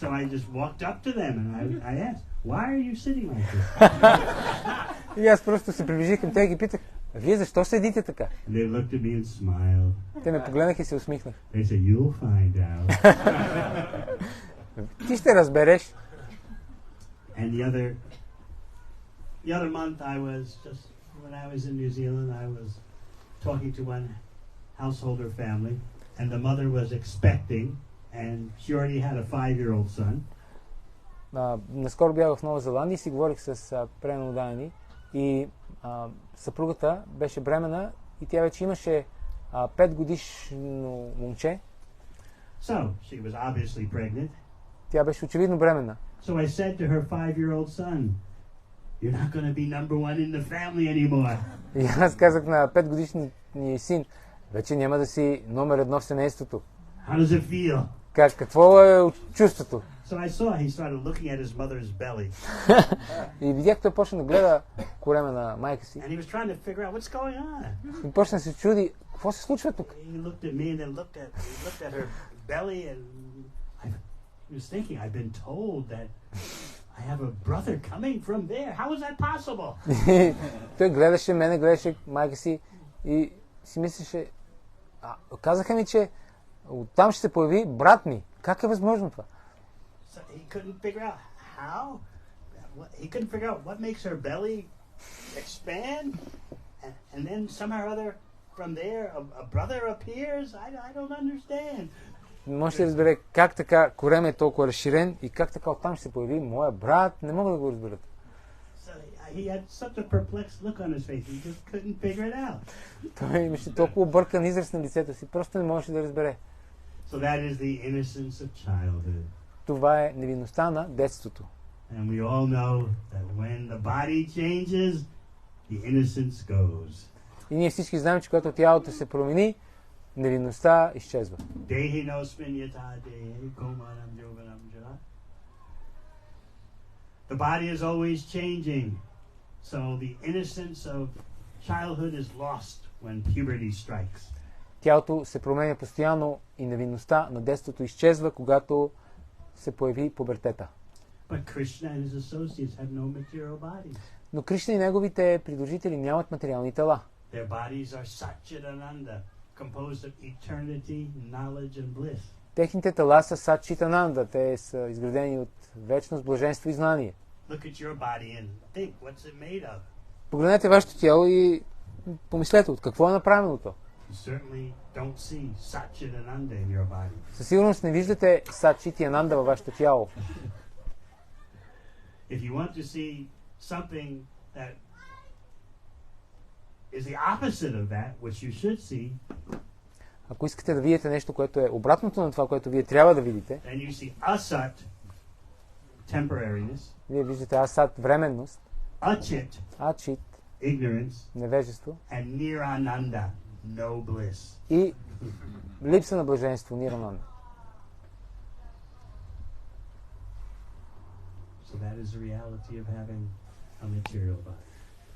So I just walked up to them and I asked, "Why are you sitting like this?"
И аз просто се приближих към тях и ги питах: "Вие защо седите така?"
And they looked at me and smiled.
Те ме погледнаха и се усмихнах.
They said, "You'll find out."
Ти ще разбереш.
And the other month when I was in New Zealand, I was talking to one householder family, and the mother was expecting, and she already had a 5-year-old son.
Наскоро бях в Нова Зеландия и си говорих с пренодани и съпругата беше бремена и тя вече имаше 5 годишно момче.
So she was obviously pregnant.
Тя беше очевидно бременна.
So I said to her 5-year-old son, "You're not going to be number one in the family anymore."
И аз казах на 5 годишния син: "Вече няма да си номер 1 в семейството."
How does it feel?
Какво е чувството?
So I saw he started looking at his mother's belly.
И видях, той почна да гледа корема на майка си.
And he was trying to figure out what's going on.
И почна да се чуди, какво се случва тук?
He looked at me and then looked at her belly, and I was thinking, I've been told that I have a brother coming from there. How is that possible?
Той гледаше мене, гледаше майка си и си мислеше, казаха ми, че оттам ще се появи брат ми. Как е възможно това?
So he couldn't figure out how. He couldn't figure out what makes her belly expand, and then somehow or other from there a brother appears. I don't understand.
Може да разбере как така корем е толкова разширен и как така оттам ще се появи моя брат. Не мога да го разберат.
So he had such a perplexed look on his face. He just couldn't figure it out.
Той имаше толкова объркан израз на лицето си. Просто не можеше да разбере.
So that is the innocence of childhood.
Това е невинността на детството.
And we all know that when the body changes, the innocence goes.
И ние всички знаем, че когато тялото се промени, невинността изчезва.
The body is always changing, so the innocence of childhood is lost when puberty strikes.
Тялото се променя постоянно и невинността на детството изчезва, когато се появи пубертета.
But Krishna and his associates have no material bodies.
Но Кришна и неговите придружители нямат материални тела.
Their bodies are Satchitananda, composed of eternity, knowledge and bliss.
Техните тела са Сачитананда, те са изградени от вечност, блаженство и знание.
Look at your body and think, what's it made of?
Погледнете вашето тяло и помислете от какво е направено то.
You certainly don't see Satchitananda in your body.
Със сигурност не виждате Сачитананда във вашето тяло.
If you want to see something that is the opposite of that, which you should see,
ако искате да видите нещо, което е обратното на това, което вие трябва да видите,
then you see asat, temporariness,
вие виждате асат, временност,
achit,
ачит,
ignorance,
невежество
and nirananda, no bliss.
и липса на блаженство, нирананда.
So that is the reality of having a material body.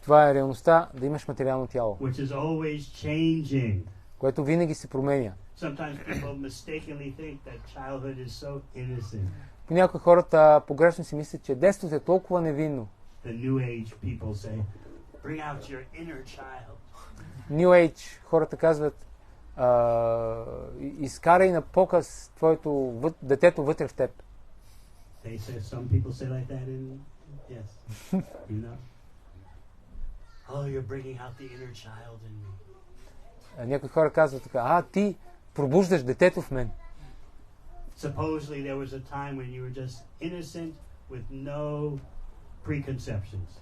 Това е реалността да имаш материално тяло,
Which is always changing.
което винаги се променя.
Sometimes people mistakenly think that childhood is so innocent.
Понякога хората погрешно си мислят, че детството е толкова невинно.
The New Age people say, bring out your inner child.
New Age хората казват, изкарай на показ твоето детето вътре в теб.
They say, some people say like that in, yes, you know. Oh, you're bringing out the inner child in me.
Някои хора казват така, ти пробуждаш детето в мен.
Supposedly there was a time when you were just innocent with no preconceptions.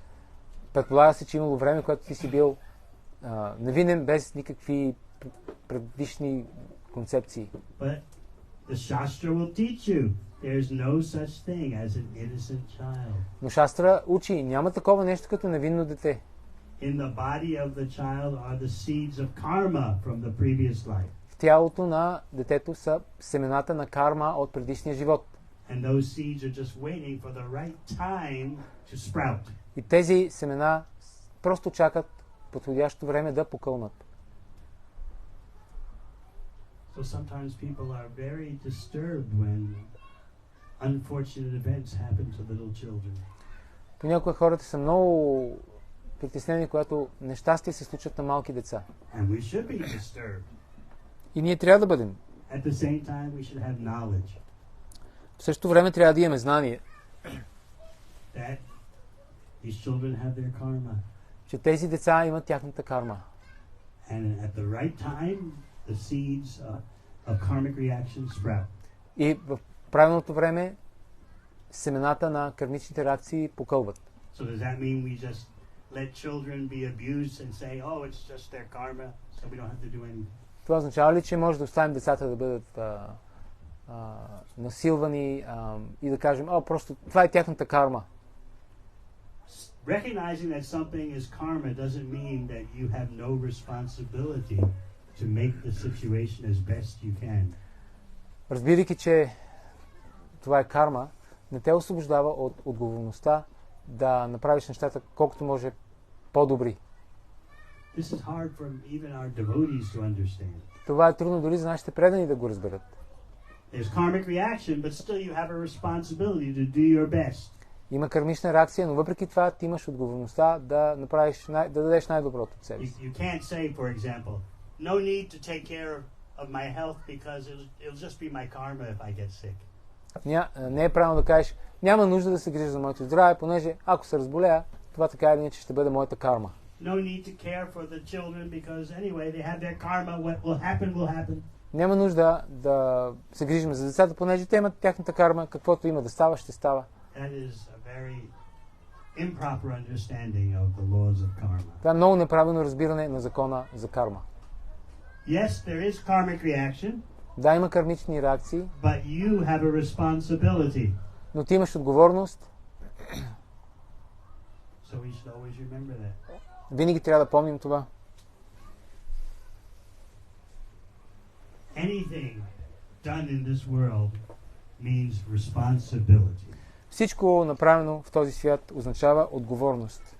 Предполага се, че имало време, когато ти си бил невинен, без никакви предишни концепции.
But the Shastra will teach you there's no such thing as an innocent child.
Но Шастра учи, няма такова нещо като невинно дете.
In the body of the child are the seeds of karma from the previous life.
В тялото на детето са семената на карма от предишния живот.
And those seeds are just waiting for the right time to sprout.
И тези семена просто чакат подходящо време да покълнат.
So sometimes people are very disturbed when unfortunate events happen to little children.
Понякога хората са много притеснени, когато нещастия се случват на малки деца.
And we should be disturbed.
И ние трябва да бъдем.
At the same time, we should have knowledge
В същото време трябва да имаме знание,
that these children have their karma.
че тези деца имат тяхната карма.
And at the right time, the seeds of karmic reaction sprout.
И в правилното време семената на кармичните реакции покълват.
So does that mean we just let children be abused and say, oh, it's just their karma, so we don't have to do anything?
Това означава ли, че може да оставим децата да бъдат насилвани и да кажем, просто това е тяхната карма?
Recognizing that something is karma doesn't mean that you have no responsibility to make the situation as best you can.
Разбирайки, че това е карма, не те освобождава от отговорността да направиш нещата колкото може по-добри.
This is hard for even our devotees to understand.
Това е трудно дори за нашите предани да го разберат.
There's karmic reaction, but still you have a responsibility to do your best.
Има кармична реакция, но въпреки това ти имаш отговорността да направиш, да дадеш най-доброто от себе си.
You can't say, for example, no need to take care of my health because it'll just be my karma if I get sick.
Не е правилно да кажеш, няма нужда да се грижа за моето здраве, понеже ако се разболея, това така или иначе ще бъде моята карма.
No need to care for the children because anyway they have their karma. What will happen will happen.
Няма нужда да се грижим за децата, понеже те имат тяхната карма, каквото има да става, ще става.
That is a very improper understanding of the laws of karma.
Това е много неправилно разбиране на закона за карма.
Yes, there is karmic reaction.
Да, има кармични реакции,
But you have a responsibility.
но ти имаш отговорност.
So we should always remember that.
Винаги трябва да помним това.
Anything done in this world means responsibility.
Всичко направено в този свят означава отговорност.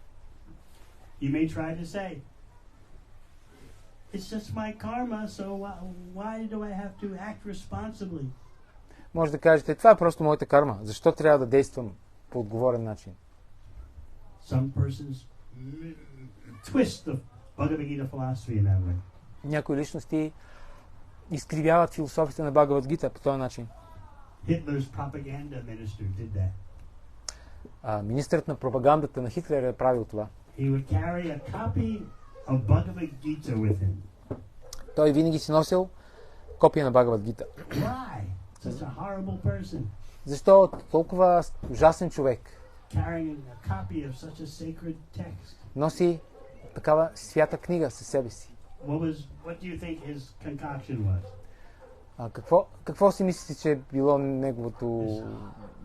You may try to say, it's just my karma, so why do I have to act responsibly?
Може да кажете, това е просто моята карма. Защо трябва да действам по отговорен начин?
Some persons twist the Bhagavad Gita philosophy in that way.
Някои личности изкривяват философията на Бхагавад Гита по този начин.
Hitler's propaganda minister did that.
Министърът на пропагандата на Хитлер е правил това.
He would carry a copy of Bhagavad Gita with him.
Той винаги си носил копия на Бхагавад Гита.
Why? Such a horrible person.
Защо толкова ужасен човек
Carrying a copy of such a sacred text.
носи такава свята книга със себе си?
What do you think his concoction was?
Какво си мислите, че е било неговото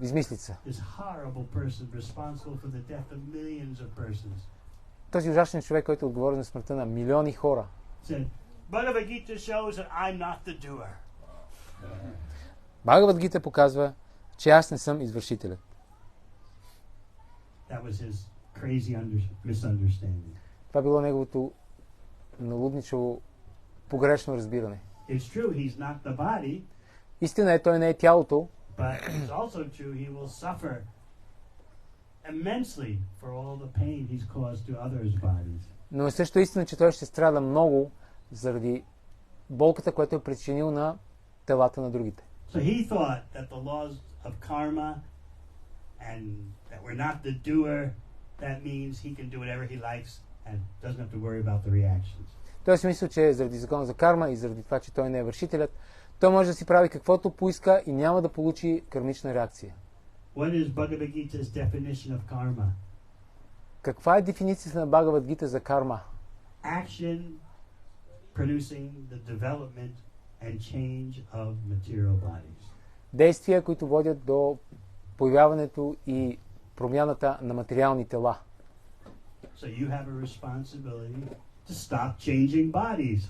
измислица?
This horrible person responsible for the death of millions of persons.
Този ужасен човек, който е отговорен за смъртта на милиони хора.
Said, Bhagavad Gita shows that I'm not the doer.
Бхагавад Гита показва, че аз не съм извършителят.
That was his crazy misunderstanding.
Това било неговото налудничево погрешно разбиране.
It's true he's not the body,
Истина е, той не е тялото,
but it's also true he will suffer immensely for all the pain he's caused to others' bodies.
но е също истина, че той ще страда много заради болката, която е причинил на телата на другите.
So he thought that the laws of karma and that we're not the doer, that means he can do whatever he likes and doesn't have to worry about the reactions.
Той си мисля, че заради закона за карма и заради това, че той не е вършителят, той може да си прави каквото поиска и няма да получи кармична реакция.
What is Bhagavad Gita's definition of karma?
Каква е дефиницията на Бхагавад Гита за карма?
Action producing the development and change of material bodies.
Действия, които водят до появяването и промяната на материални тела.
So you have a responsibility to stop changing bodies.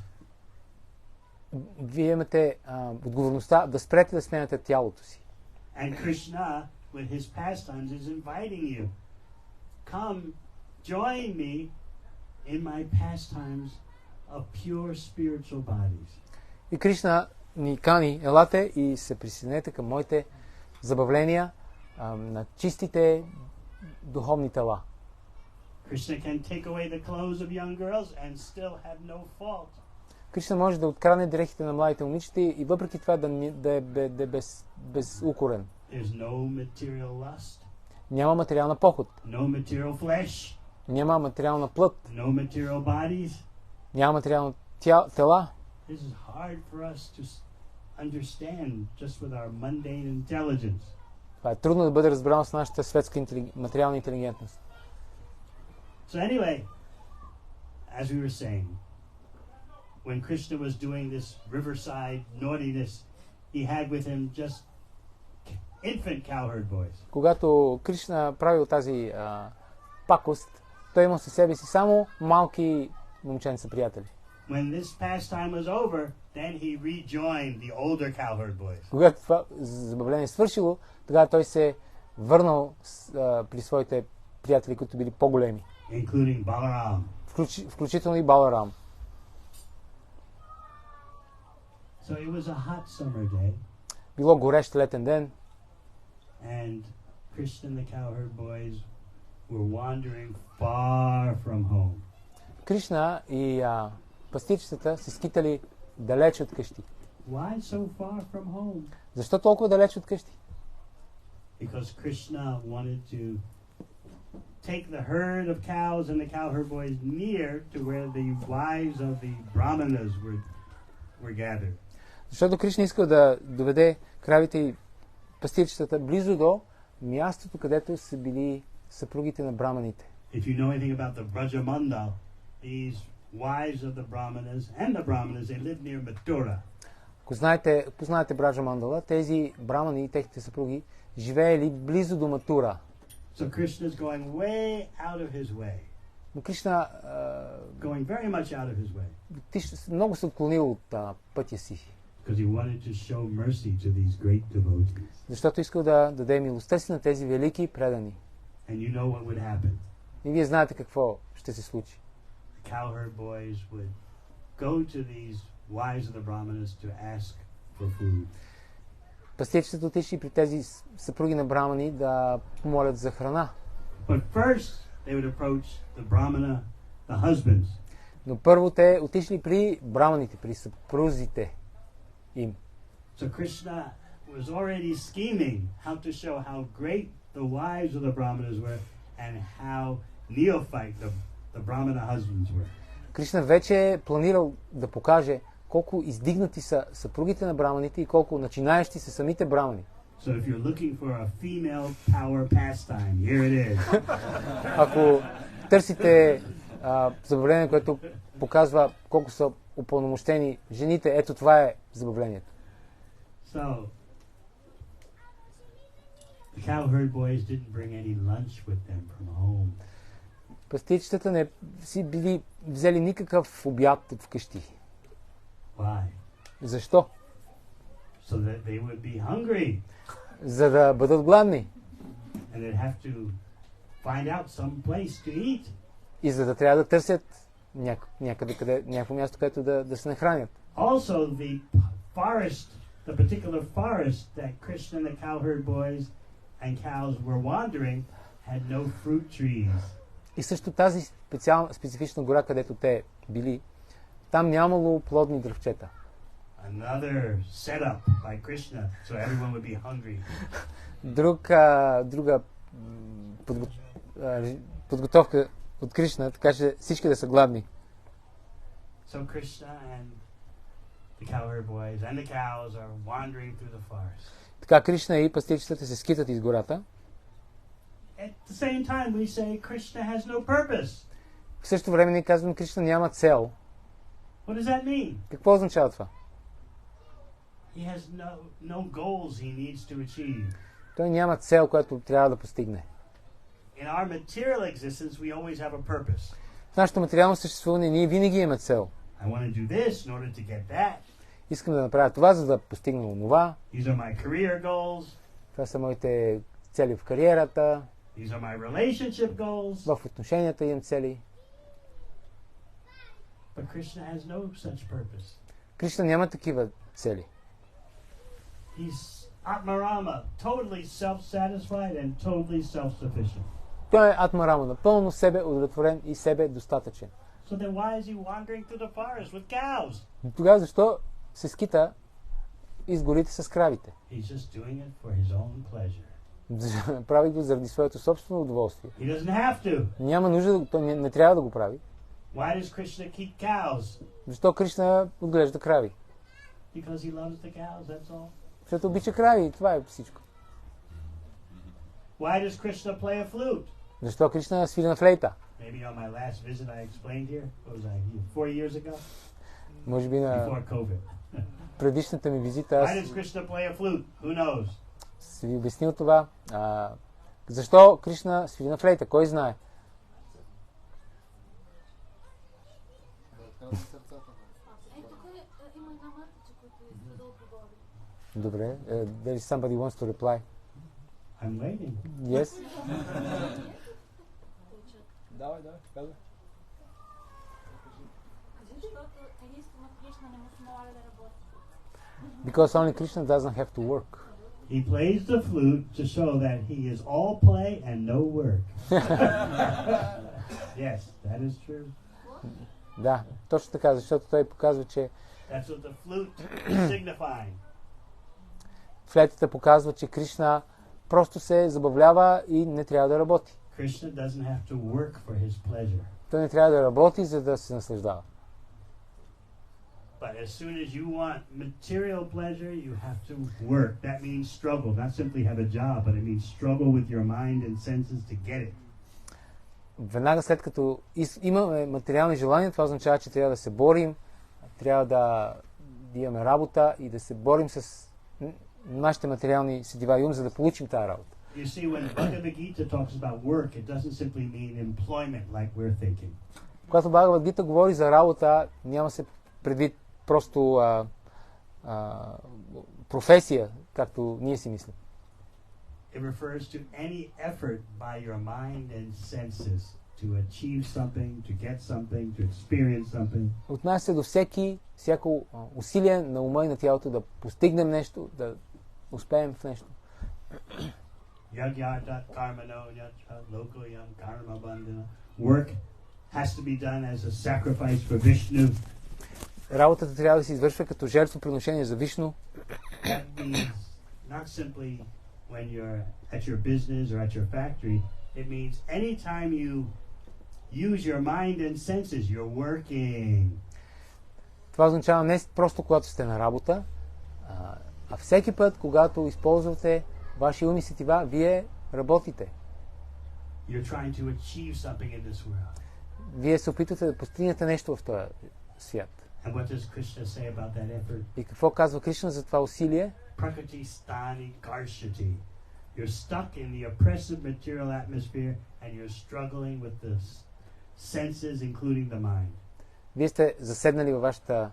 Вие имате отговорността да спрете да сменяте тялото си.
And Krishna, with his pastimes, is inviting you. Come, join me in my pastimes of pure spiritual bodies.
И Кришна ни кани, елате и се присъединете към моите забавления на чистите духовни тела.
Krishna can take away the clothes of young girls and still have no fault.
Кришна може да открадне дрехите на младите момичета и въпреки това да е безукорен.
There's no material lust.
Няма материална похот.
No material flesh.
Няма материална плът.
No material bodies.
Няма материални тела.
This is hard for us to understand just with our mundane intelligence.
Това е трудно да бъде разбрано с нашата светска материална интелигентност.
So anyway, as we were saying, when Krishna was doing this riverside naughtiness, he had with him just infant cowherd boys.
Когато Кришна правил тази пакост, той имал със себе си само малки момченца приятели.
When this pastime was over, then he rejoined the older cowherd boys.
Когато това забавление свършило, тогава той се върнал при своите приятели, които били по-големи.
Including Balaram.
Включително и Баларам.
So it was a hot summer day.
било горещ летен ден.
And Krishna and the cowherd boys were wandering far from home.
Кришна и пастирчетата се скитали далеч от къщи.
Why so far from home?
Защо толкова далеч от къщи?
Because Krishna wanted to take the herd of cows and the cowherd boys near to where the wives of the brahmanas were gathered.
Защото Кришна искал да доведе кравите и пастирчетата близо до мястото, където са били съпругите на браманите.
If you know anything about the Brajamandal, these wives of the brahmanas and the brahmanas, they lived near Mathura.
Ако познаете Браджа Мандала, тези брамани и техните съпруги живеели близо до Матура.
So Krishna is going way out of his way.
Но Кришна
Going very much out of his way.
много се отклонил от пътя си.
Because he wanted to show mercy to these great devotees.
Защото искал да даде милостта си на тези велики предани.
And you know what would happen.
И вие знаете какво ще се случи.
The cowherd boys would go to these wives of the brahmanas to ask for food.
Пастирчетата отишли при тези съпруги на брамани да помолят за храна.
But first they would approach the brahmana, the husbands.
Но първо те отишли при браманите, при съпрузите им.
So Krishna was already scheming how to show how great the wives of the brahmanas were and how neophyte the brahmana husbands were.
Кришна вече е планирал да покаже колко издигнати са съпругите на браманите и колко начинаещи са самите брамани.
So if you're looking for a female power pastime, here it is.
Ако търсите забавление, което показва колко са упълномощени жените, ето това е забавлението.
So the cowherd boys didn't bring any lunch with them from home.
Пастирчетата не си били взели никакъв обяд от вкъщи.
Why?
Защо?
So that they would be hungry
За да бъдат гладни
and they'd have to find out some place to eat.
и за да трябва да търсят някакво място, където да се нахранят.
Also, the particular forest that Krishna and the cowherd boys and cows were wandering had no fruit trees.
И също тази специфична гора, където те били, там нямало плодни дръвчета.
Another setup by Krishna, so everyone would be hungry.
Друга подготовка от Кришна, така че всички да са гладни.
So Krishna and the cowherd boys and the cows are wandering through the forest.
Така Кришна и пастирчетата се скитат из гората.
At the same time, we say Krishna has no purpose.
В същото време ние казваме, Кришна няма цел.
What does that mean?
Какво означава това?
He has no goals he needs to achieve.
Той няма цел, която трябва да постигне.
In our material existence, we always have a purpose.
В нашето материално съществуване ние винаги имаме цел.
I want to do this in order to get that.
Искам да направя това, за да постигна онова.
These are my career goals.
Това са моите цели в кариерата.
These are my relationship goals.
В отношенията имам цели.
But Krishna has no such purpose.
Кришна няма такива цели.
He's Atmarama, totally self-satisfied and totally self-sufficient.
Той е Атмарама, напълно себе удовлетворен и себе достатъчен.
So then why is he wandering through the forest with cows?
Тогава защо се скита из горите с кравите?
He's just doing it for his own pleasure.
Прави го заради своето собствено удоволствие.
He doesn't have to.
Няма нужда, той не трябва да го прави.
Why does Krishna keep cows?
Защо Кришна отглежда крави?
Because he loves the cows, that's all.
Защото обича крави и това е всичко.
Why does Krishna play a flute?
Защо Кришна свири на флейта?
Maybe on my last visit I explained here. What was I, 4 years ago?
Може би на
Before COVID.
предишната ми визита
Why
аз
does Krishna play a flute? Who knows?
си ви обяснил това. Защо Кришна свири на флейта? Кой знае? Добре. There is somebody wants to reply.
I'm waiting.
Yes?
Давай, казвай.
Because only Krishna doesn't have to work.
He plays the flute to show that he is all play and no work. Yes, that is true.
Да, точно така, защото той показва, че
That's what the flute is signifying.
флейтата показва, че Кришна просто се забавлява и не трябва да работи.
Krishna doesn't have to work for his pleasure.
Той не трябва да работи, за да се наслаждава.
But as soon as you want material pleasure, you have to work. That means struggle, not simply have a job, but it means struggle with your mind and senses to get it.
Веднага след като имаме материални желания, това означава, че трябва да се борим, трябва да имаме работа и да се борим с нашите материални сетива и ум, за да получим тази работа.
You see, when Bhagavad Gita talks about work, it doesn't simply mean employment like we're thinking.
Когато Бхагавад Гита говори за работа, няма се предвид просто професия, както ние си мислим.
It refers to any effort by your mind and senses to achieve something, to get something, to experience something.
Отнася се до всяко усилие на ума и на тялото да постигнем нещо, да успеем в нещо.
Work has to be done as a sacrifice for Vishnu.
Работата трябва да се извършва като жертвоприношение за Вишну.
That means not simply when you're at your business or at your factory. It means anytime you use your mind and senses, you're working.
Това означава не просто когато сте на работа, а всеки път, когато използвате вашия ум и сетива, вие работите.
You're trying to achieve something in this world.
Вие се опитвате да постигнете нещо в този свят.
And what does Krishna say about that effort?
И какво казва Кришна за това усилие?
Prakriti stani karshati. You're stuck in the oppressive material atmosphere and you're struggling with the senses, including the mind.
Вие сте заседнали във вашата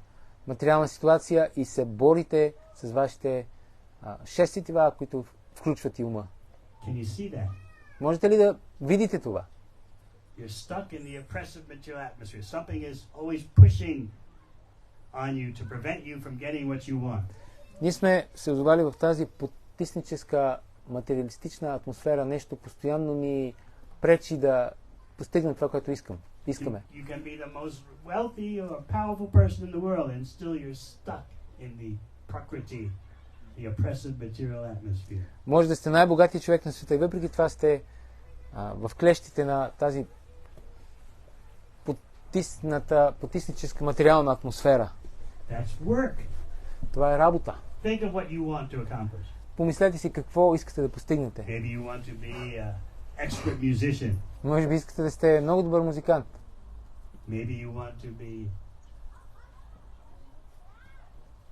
материална ситуация и се борите с вашите шест сетива, които включват и ума.
Can you see that?
Можете ли да видите това?
You're stuck in the oppressive material atmosphere. Something is always pushing on you to prevent you from getting what you want.
Ние сме се озовали в тази потисническа материалистична атмосфера. Нещо постоянно ми пречи да постигна това, което искаме.
You can be the most wealthy or powerful person in the world and still you're stuck in the prakriti, the oppressive material atmosphere.
Може да сте най-богатият човек на света и въпреки това сте в клещите на тази потисническа материална атмосфера.
That's work.
Това е работа.
Think of what you want to accomplish.
Помислете си какво искате да постигнете.
Maybe you want to be an expert musician.
Може би искате да сте много добър музикант.
Maybe you want to be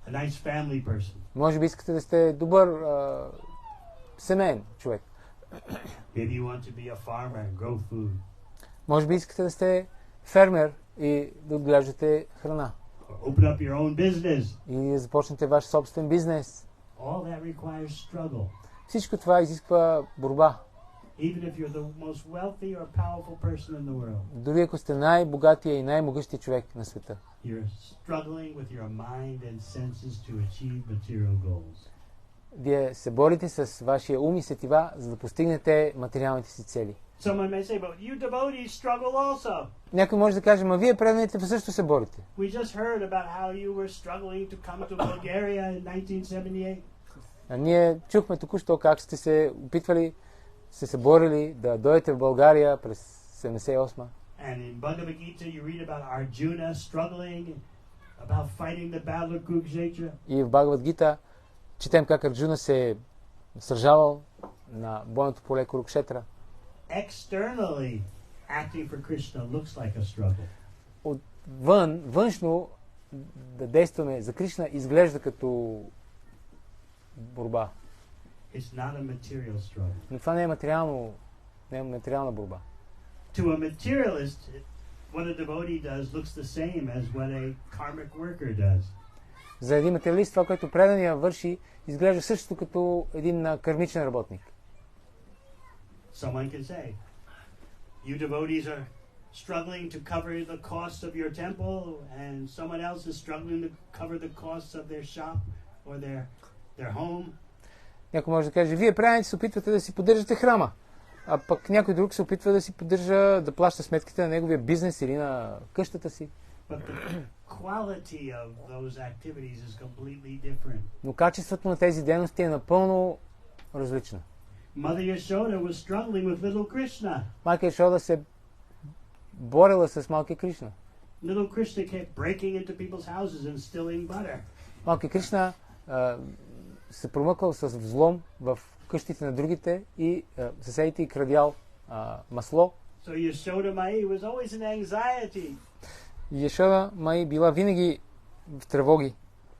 a nice family person.
Може би искате да сте добър семейен човек.
Maybe you want to be a farmer and grow food.
Може би искате да сте фермер и да отглеждате храна.
Or open up your own business.
И да започнете ваш собствен бизнес.
All that requires struggle.
Всичко това изисква борба.
Even if you're the most wealthy or powerful person in the world.
Дори ако сте най-богатия и най-могъщи човек на света.
You're struggling with your mind and senses to achieve material goals.
Вие се борите с вашия ум и сетива, за да постигнете материалните си цели.
Someone may say, but you devotees struggle also.
Някой може да каже, ма вие преданите също се борите.
We just heard about how you were struggling to come to Bulgaria in 1978.
А ние чухме току-що как сте се опитвали, сте се борили да дойдете в България през 78.
And in Bhagavad Gita you read about Arjuna struggling, about fighting the battle of Kurukshetra.
И в Бхагавад Гита четем как Арджуна се е сражавал на бойното поле Курукшетра.
Externally, acting for Krishna looks like a struggle.
Външно да действаме за Кришна изглежда като борба.
It's not a material struggle.
Но това не е материална борба.
To a materialist, what a devotee does looks the same as what a karmic worker does.
За един материалист това, което предания върши, изглежда същото като един кармичен работник.
Someone can say, you devotees are struggling to cover the costs of your temple and someone else is struggling to cover the costs of their shop. or their home.
Някой може да каже, вие правените се опитвате да си поддържате храма, а пък някой друг се опитва да си поддържа, да плаща сметките на неговия бизнес или на къщата си.
But the quality of those activities is completely different.
Но качеството на тези дейности е напълно различно.
Mother Yashoda was struggling with little Krishna.
Майка Яшода се борила с малки Кришна.
Little Krishna kept breaking into people's houses and stealing butter.
Малки Кришна се промъквал с взлом в къщите на другите и съседите и крадял масло.
So Yashoda Mai was always in anxiety.
Яшода Май била винаги в тревоги.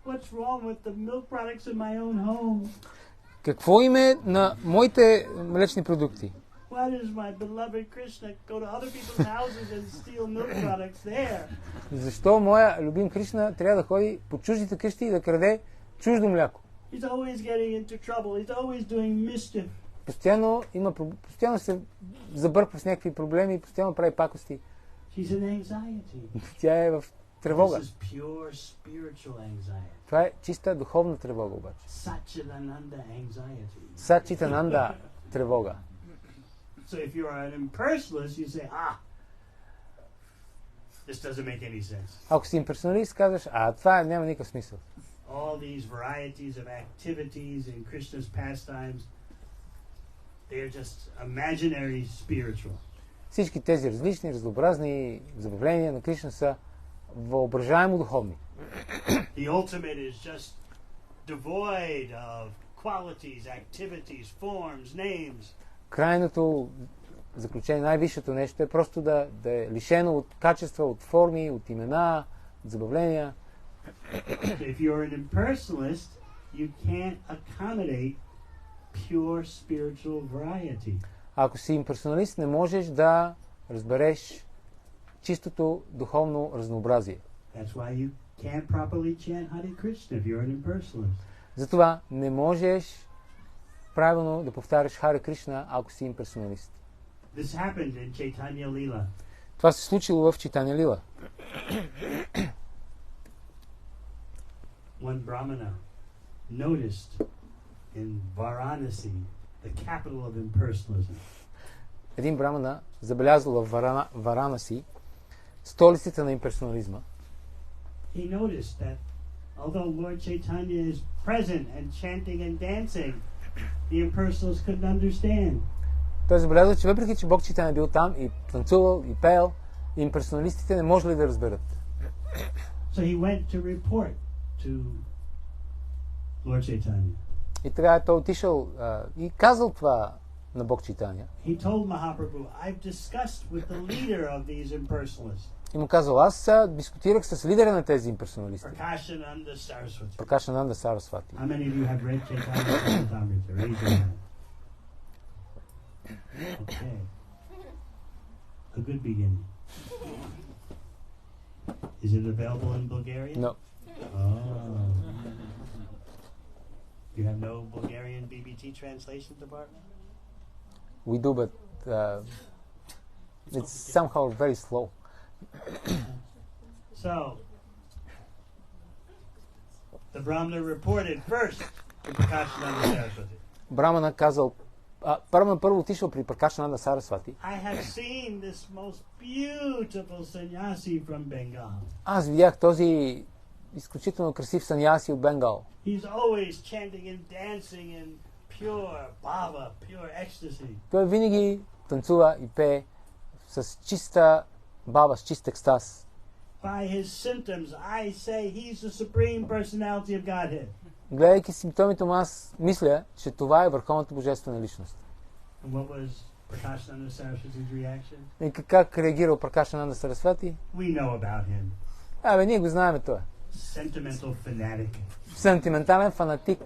What's wrong with the milk products in my own home?
Какво им е на моите млечни продукти?
Why does my beloved Krishna go to other people's houses and steal milk products there?
Защо моя любим Кришна трябва да ходи по чуждите къщи и да краде чуждо мляко?
He's always getting into trouble. He's always doing mischief.
Постоянно се забърква с някакви проблеми и постоянно прави пакости.
She's in anxiety.
Тя е в тревога.
This is pure spiritual anxiety.
Това е чиста духовна тревога обаче.
Satchitananda anxiety.
Сачитананда тревога.
So if you are an impersonalist, you say, this doesn't make any sense.
Ако си имперсоналист, казваш, това няма никакъв смисъл.
All these varieties of activities in Krishna's pastimes, they are just imaginary spiritual.
Всички тези различни, разнообразни забавления на Кришна са въображаемо духовни.
The ultimate is just devoid of qualities, activities, forms, names.
Крайното заключение, най-висшето нещо е просто да е лишено от качества, от форми, от имена, от забавления.
If you're an impersonalist, you can't accommodate pure spiritual variety.
Ако си имперсоналист, не можеш да разбереш чистото духовно разнообразие.
That's why you can't properly chant Hare Krishna if you're an impersonalist.
Затова не можеш правилно да повтаряш Харе Кришна, ако си имперсоналист.
This happened in Chaitanya Lila.
Това се случило в Чайтаня Лила.
One Brahmana noticed in Varanasi, the capital of impersonalism.
Един брамана забелязал в Варанаси, столицата на имперсонализма.
He noticed that although Lord Chaitanya is present and chanting and dancing, the impersonalists couldn't understand.
Той забелязал, че въпреки, че Бог Чайтаня бил там и танцувал и пеел, имперсоналистите не можели да разберат.
So he went to report to Lord Chaitanya.
И така той отишъл и казал това на Бог Чайтаня.
He told Mahaprabhu, I've discussed with the leader of these impersonalists.
И му казал, аз дискутирах с лидера на тези имперсоналисти.
Prakashananda Saraswati.
Prakashananda Saraswati.
How many of you have read Chaitanya Charitamrita? Raise your hand. Okay. A good beginning. Is it available in Bulgarian?
No.
Oh. You have no Bulgarian BBT translation department?
We do, but it's somehow very slow.
So, the Brahmana reported first to Prakashananda Saraswati.
Брамана казал, първо отишъл при Пракашананда Сарасвати.
I have seen this most beautiful sannyasi from Bengal.
Аз видях този изключително красив саньяси от Бенгал.
He's always chanting and dancing in pure bhava, pure ecstasy.
Той винаги танцува и пее с чиста баба, с чист екстаз.
By his symptoms, I say he's the supreme personality of Godhead.
Гледайки симптомите му, аз мисля, че това е върховната божествена личност.
And what was Prakashananda Saraswati's reaction?
И как реагирал Пракашананда Сарасвати?
We know about him.
Ние го знаем това.
Sentimental fanatic.
Сентиментален фанатик.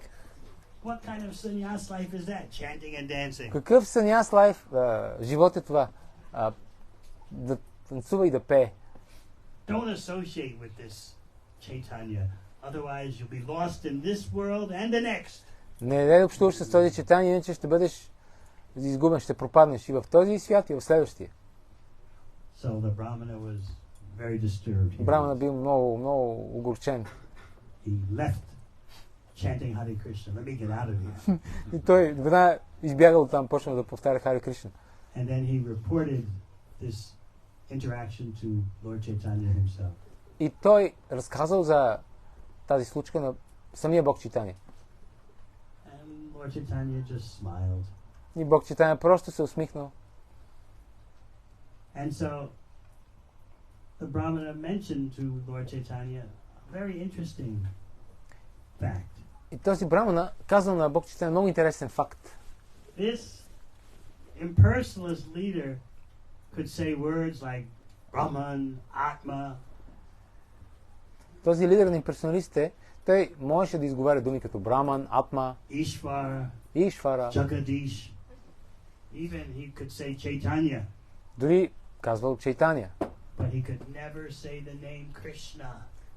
What kind of sannyas life is that? Chanting and dancing.
Какъв саньяс лайф живот е това? Да танцува и да пее.
Don't associate with this Chaitanya. Otherwise you'll be lost in this world and the next.
Не да общуваш с този Чайтаня, иначе ще бъдеш изгубен, ще пропаднеш и в този свят, и в следващия.
So the Brahmana was very disturbed.
Брамана бил много огорчен.
He left chanting Hare Krishna. Let me get out of here.
И той веднага избягал оттам, почнал да повтаря Харе Кришна.
And then he reported this interaction to Lord Chaitanya himself.
И той разказал за тази случка на самия Бог Чайтания.
And Lord Chaitanya just smiled.
И Бог Чайтания просто се усмихнал.
And so the Brahmana mentioned to Lord Chaitanya a very interesting fact.
И този брамана казал на Бог Чайтания много интересен факт.
This impersonalist leader could say words like Brahman, Atma.
Този лидер на имперсоналистите, той можеше да изговаря думи като Браман, Атма,
Ishvara,
Ишвара.
Jagadish. Even he could say Chaitanya,
Дори казвал Чайтания.
but he could never say the name Krishna.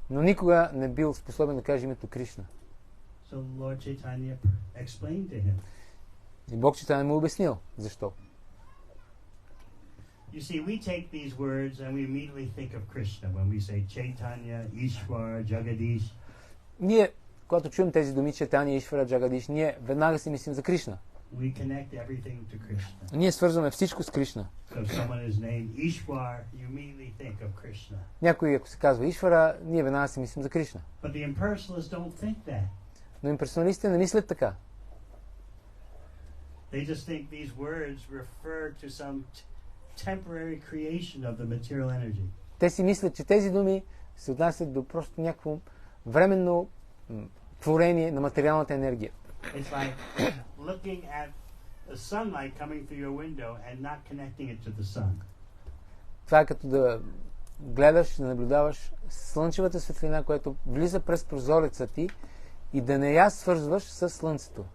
Но никога не бил способен да каже името Кришна.
So Lord Chaitanya explained to him.
И Бог Чайтания му обяснил защо.
You see, we take these words and we immediately think of Krishna when we say Chaitanya, Ishvara, Jagadish.
Ние, когато чуем тези думи Чайтания, Ишвара, Джагадиш, ние веднага си мислим за Кришна.
We connect everything to Krishna.
Ние свързваме всичко с Кришна.
So if someone is named Ishwar, you immediately think of Krishna.
Някой, ако се казва Ишвара, ние веднага си мислим за Кришна.
But the impersonalists don't think that.
Но имперсоналистите не мислят така.
They just think these words refer to some temporary creation of the material energy.
Те си мислят, че тези думи се отнасят до просто някакво временно творение на материалната енергия.
It's like looking at the sunlight coming through your window and not connecting it to the sun.
Това е като да гледаш, да наблюдаваш слънчевата светлина, която влиза през прозореца ти и да не я свързваш с слънцето.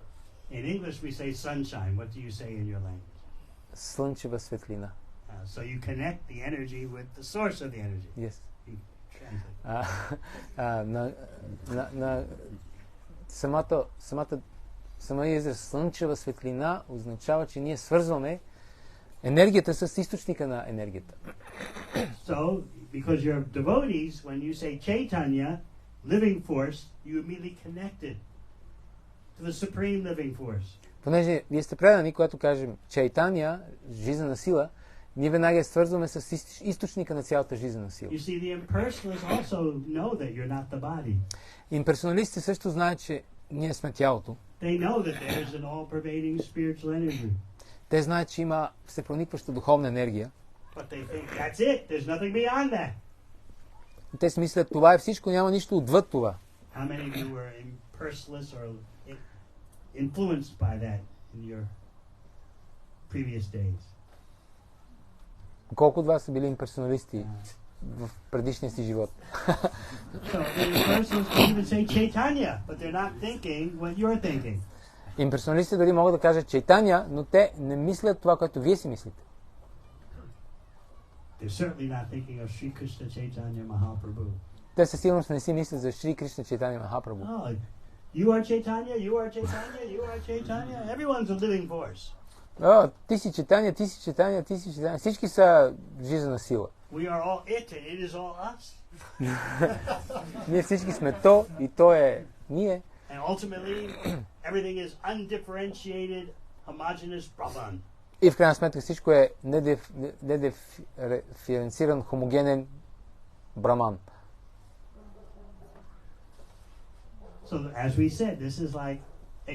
In English we say sunshine. What do you say in your language?
Слънчева светлина.
So you connect the energy with the source of the energy.
Yes.
You translate.
На самия израз слънчева светлина означава, че ние свързваме енергията с източника на енергията.
So, because you're devotees, when you say Chaitanya, living force, you immediately connect it to the supreme living force.
Понеже вие сте предани, когато кажем Чайтания, жизнена сила, ние веднага я свързваме с източника на цялата жизнена сила.
You see, the impersonalists also know that you're not the body.
Имперсоналистите също знаят, че ние сме тялото.
They know that there's an all-pervading spiritual energy.
Те знаят, че има всепроникваща духовна енергия.
But they think that's it. There's nothing beyond that.
И те си мислят, това е всичко, няма нищо отвъд това.
How many of you were impersonalists or influenced by that in your previous days?
Колко от вас са били имперсоналисти в предишния си живот?
So the impersonalists can even say Chaitanya, but they're not thinking what you're thinking.
Имперсоналистите дори могат да кажат Чайтания, но те не мислят това, което вие си мислите.
They're certainly not thinking of Sri Krishna Chaitanya Mahaprabhu.
Те със сигурност не си мислят за Шри Кришна Чайтания Махапрабху.
Oh, you are Chaitanya, you are Chaitanya, you are Chaitanya. Everyone's a living force.
О, ти си Чайтания, ти си Чайтания, ти си Чайтания. Всички са жизнена сила.
We are all it and it is all us.
Ние всички сме то и то е ние.
And ultimately, everything is undifferentiated, homogeneous Brahman.
И в крайна сметка всичко е недиференциран, хомогенен браман.
So as we said, this is like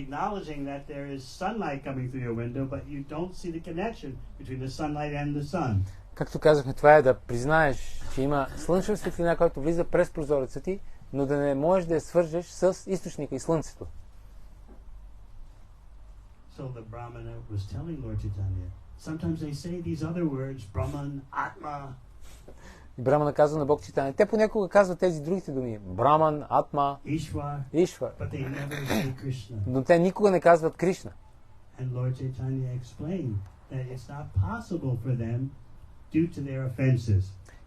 acknowledging that there is sunlight coming through your window, but you don't see the connection between the sunlight and the sun.
Както казахме, това е да признаеш, че има слънчева светлина, която влиза през прозореца ти, но да не можеш да я свържеш с източника и слънцето.
So the Brahmana was telling Lord Chaitanya, sometimes they say these other words, Brahman, Atma.
И Брамана казва на Бог Чайтания. Те понякога казват тези другите думи. Браман, Атма,
Ishvar,
Ишвар.
but they never say Krishna.
Но те никога не казват Кришна.
And Lord Chaitanya explained that it's not possible for them due to their offenses.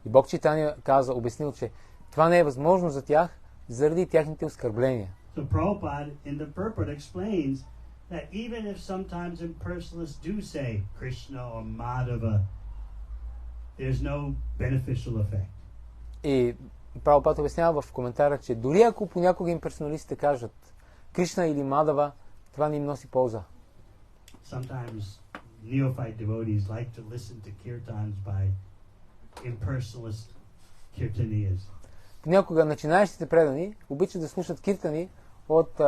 И Бог Чайтания обяснил, че това не е възможно за тях заради тяхните оскърбления.
So Prabhupada in the purport explains that even if sometimes impersonalists do say Krishna or Madhava, there's no beneficial effect.
И Прабхупада обяснява в коментара, че дори ако понякога имперсоналистите кажат Кришна или Мадава, това не им носи полза.
Sometimes neophyte devotees like to listen to kirtans by impersonalist kirtaniyas.
Понякога начинаещите предани обичат да слушат киртани от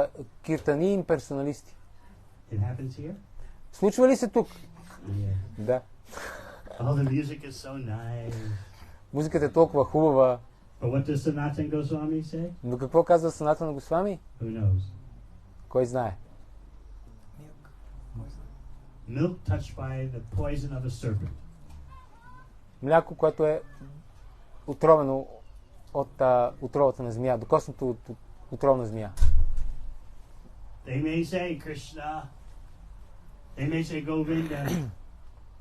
киртани имперсоналисти.
It happens here?
Случва ли се тук?
Yeah.
Да.
Oh, the music is so nice.
Музиката е толкова хубава.
But what does Sanatana Goswami say?
Но какво казва Санатана Госвами?
Who knows?
Кой знае?
Milk touched by the poison of a serpent.
Мляко, което е отровено от отровата на змия, докоснато от отрова на змия.
They may say Krishna, they may say Govinda,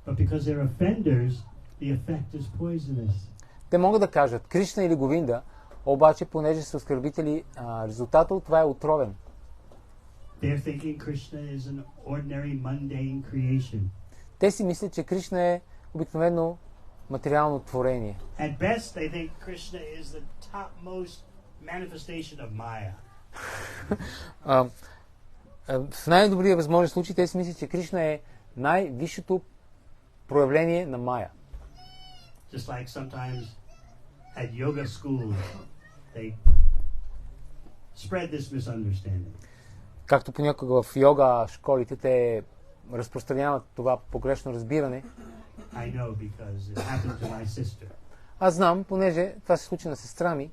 but because they're offenders, the effect is poisonous.
Те могат да кажат Кришна или Говинда, обаче понеже са оскърбители, резултатът от това е отровен.
They're thinking Krishna is an ordinary mundane creation.
Те си мислят, че Кришна е обикновено материално творение.
At best, they think Krishna is the topmost manifestation of Maya.
В най-добрия възможен случай те си мислят, че Кришна е най-висшето проявление на Мая.
Just like sometimes at yoga schools, they spread this misunderstanding.
Както понякога в йога школите те разпространяват това погрешно разбиране.
I know because it happened to my sister.
Аз знам, понеже това се случи на сестра ми.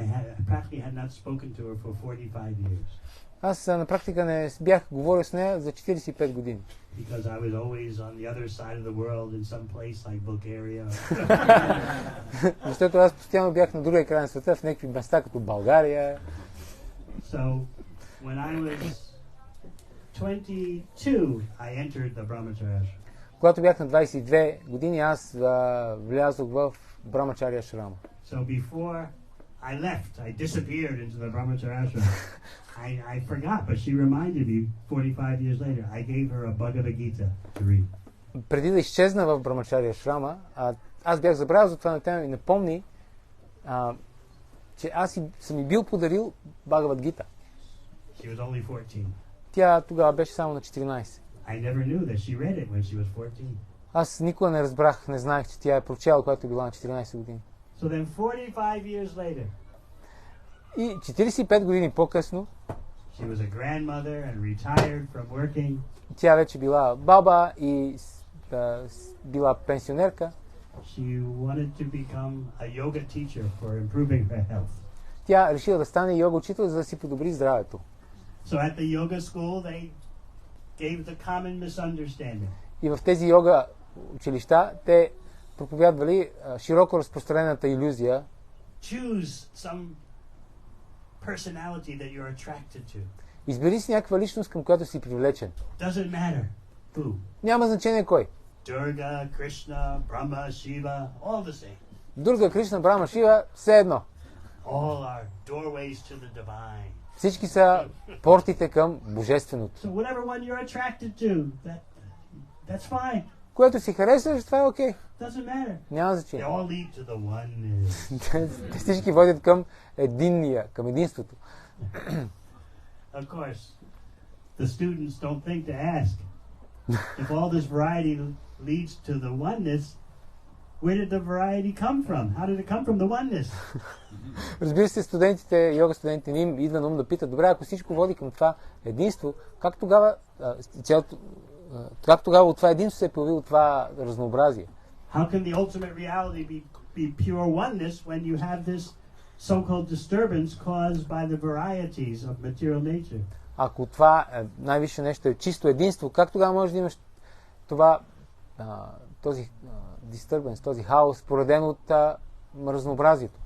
I practically had not spoken to her for 45 years.
Аз на практика не бях говорил с нея за 45 години.
Because I was always on the other side of the world in some place like Bulgaria.
Защото аз постоянно бях на другия край на света, в някакви места като България.
So when I was 22, I entered the Brahmacharya.
Когато бях на 22 години, аз влязох в Брамачария ашрама.
So before I left, I disappeared into the Brahmacharya. I forgot, but she reminded me 45 years later. I gave her a Bhagavad Gita to read.
Преди да изчезна в Брамачария ашрама, аз бях забравил за това на тема и напомни, че аз съм и бил подарил Бхагавад Гита.
She was only 14.
Тя тогава беше само на 14.
I never knew that she read it when she was 14.
Аз никога не разбрах, не знаех, че тя е прочела, когато е била на 14 години.
So then 45 years later,
И 45 години по-късно,
she was a grandmother and retired from working.
тя вече била баба и била пенсионерка.
She wanted to become a yoga teacher for improving her health.
Тя решила да стане йога учител, за да си подобри здравето.
So at the yoga school, they gave the common misunderstanding.
И в тези йога училища те проповядвали широко разпространената илюзия.
Choose some personality that you're attracted to.
Избери си някаква личност, към която си привлечен.
Doesn't matter who.
Няма значение кой.
Durga, Krishna, Brahma, Shiva, all the same.
Дурга, Кришна, Брама, Шива, все едно.
All are doorways to the divine.
Всички са портите към божественото.
So whatever one you're attracted to, that's fine.
Което си харесваш, това е окей.
Doesn't matter.
Няма
They
значение.
all lead to the oneness.
Те всички водят към единния, към единството.
Of course, the students don't think to ask. If all this variety leads to the oneness, where did the variety come from? How did it come from the oneness?
Разбира се, студентите, йога студентите, не им идва на ум да питат, добре, ако всичко води към това единство, как тогава от това единство се е появило това разнообразие?
How can the ultimate reality be pure oneness when you have this so-called disturbance caused by the varieties of material nature?
Ако това най-висше нещо е чисто единство, как тогава можеш да имаш това, този disturbance, този хаос, породен от разнообразието?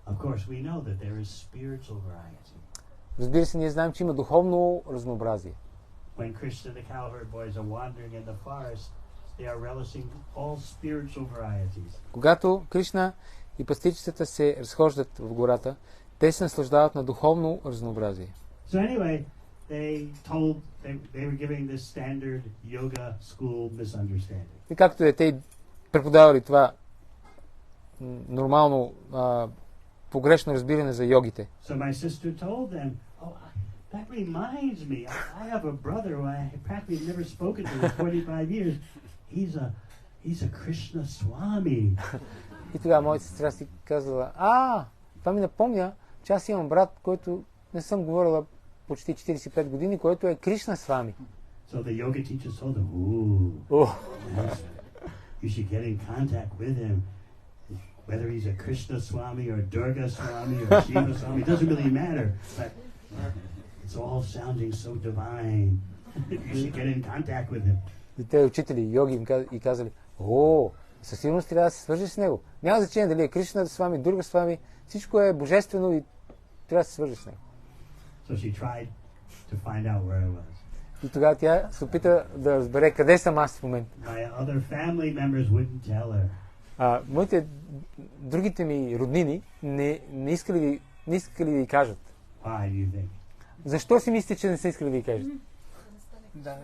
Of course, we know that there is spiritual variety.
Разбира се, ние знаем, че има духовно разнообразие.
When Krishna and the cowherd boys are wandering in the forest, they are relishing all spiritual varieties.
Когато Кришна и пастирчетата се разхождат в гората, те се наслаждават на духовно разнообразие.
So anyway, they were giving this standard yoga school misunderstanding.
И както те преподавали това нормално погрешно разбиране за йогите.
So my sister told them, oh, that reminds me, I have a brother who I practically never spoken to in 45 years. He's a Krishna Swami.
И тогава моята сестра си казала, това ми напомня, че аз имам брат, който не съм говорила почти 45 години, който е Кришна Свами.
So the yoga teacher told them, you should get in contact with him. Whether he's a Krishna Swami or Durga Swami or Shiva Swami, it doesn't really matter. But it's all sounding so divine. You should get in contact with him.
И те учители, йоги им казали, със сигурност трябва да се свържиш с него. Няма значение дали е Кришна Свами, Дурга Свами, всичко е божествено и трябва да се свържиш с него.
So she tried to find out where I was.
И тогава тя се опита да разбере къде съм аз в момента.
My other family members wouldn't tell her.
Другите ми роднини не искали да й кажат.
Why do you think?
Защо си мислите, че не са искали да й кажат?
Да,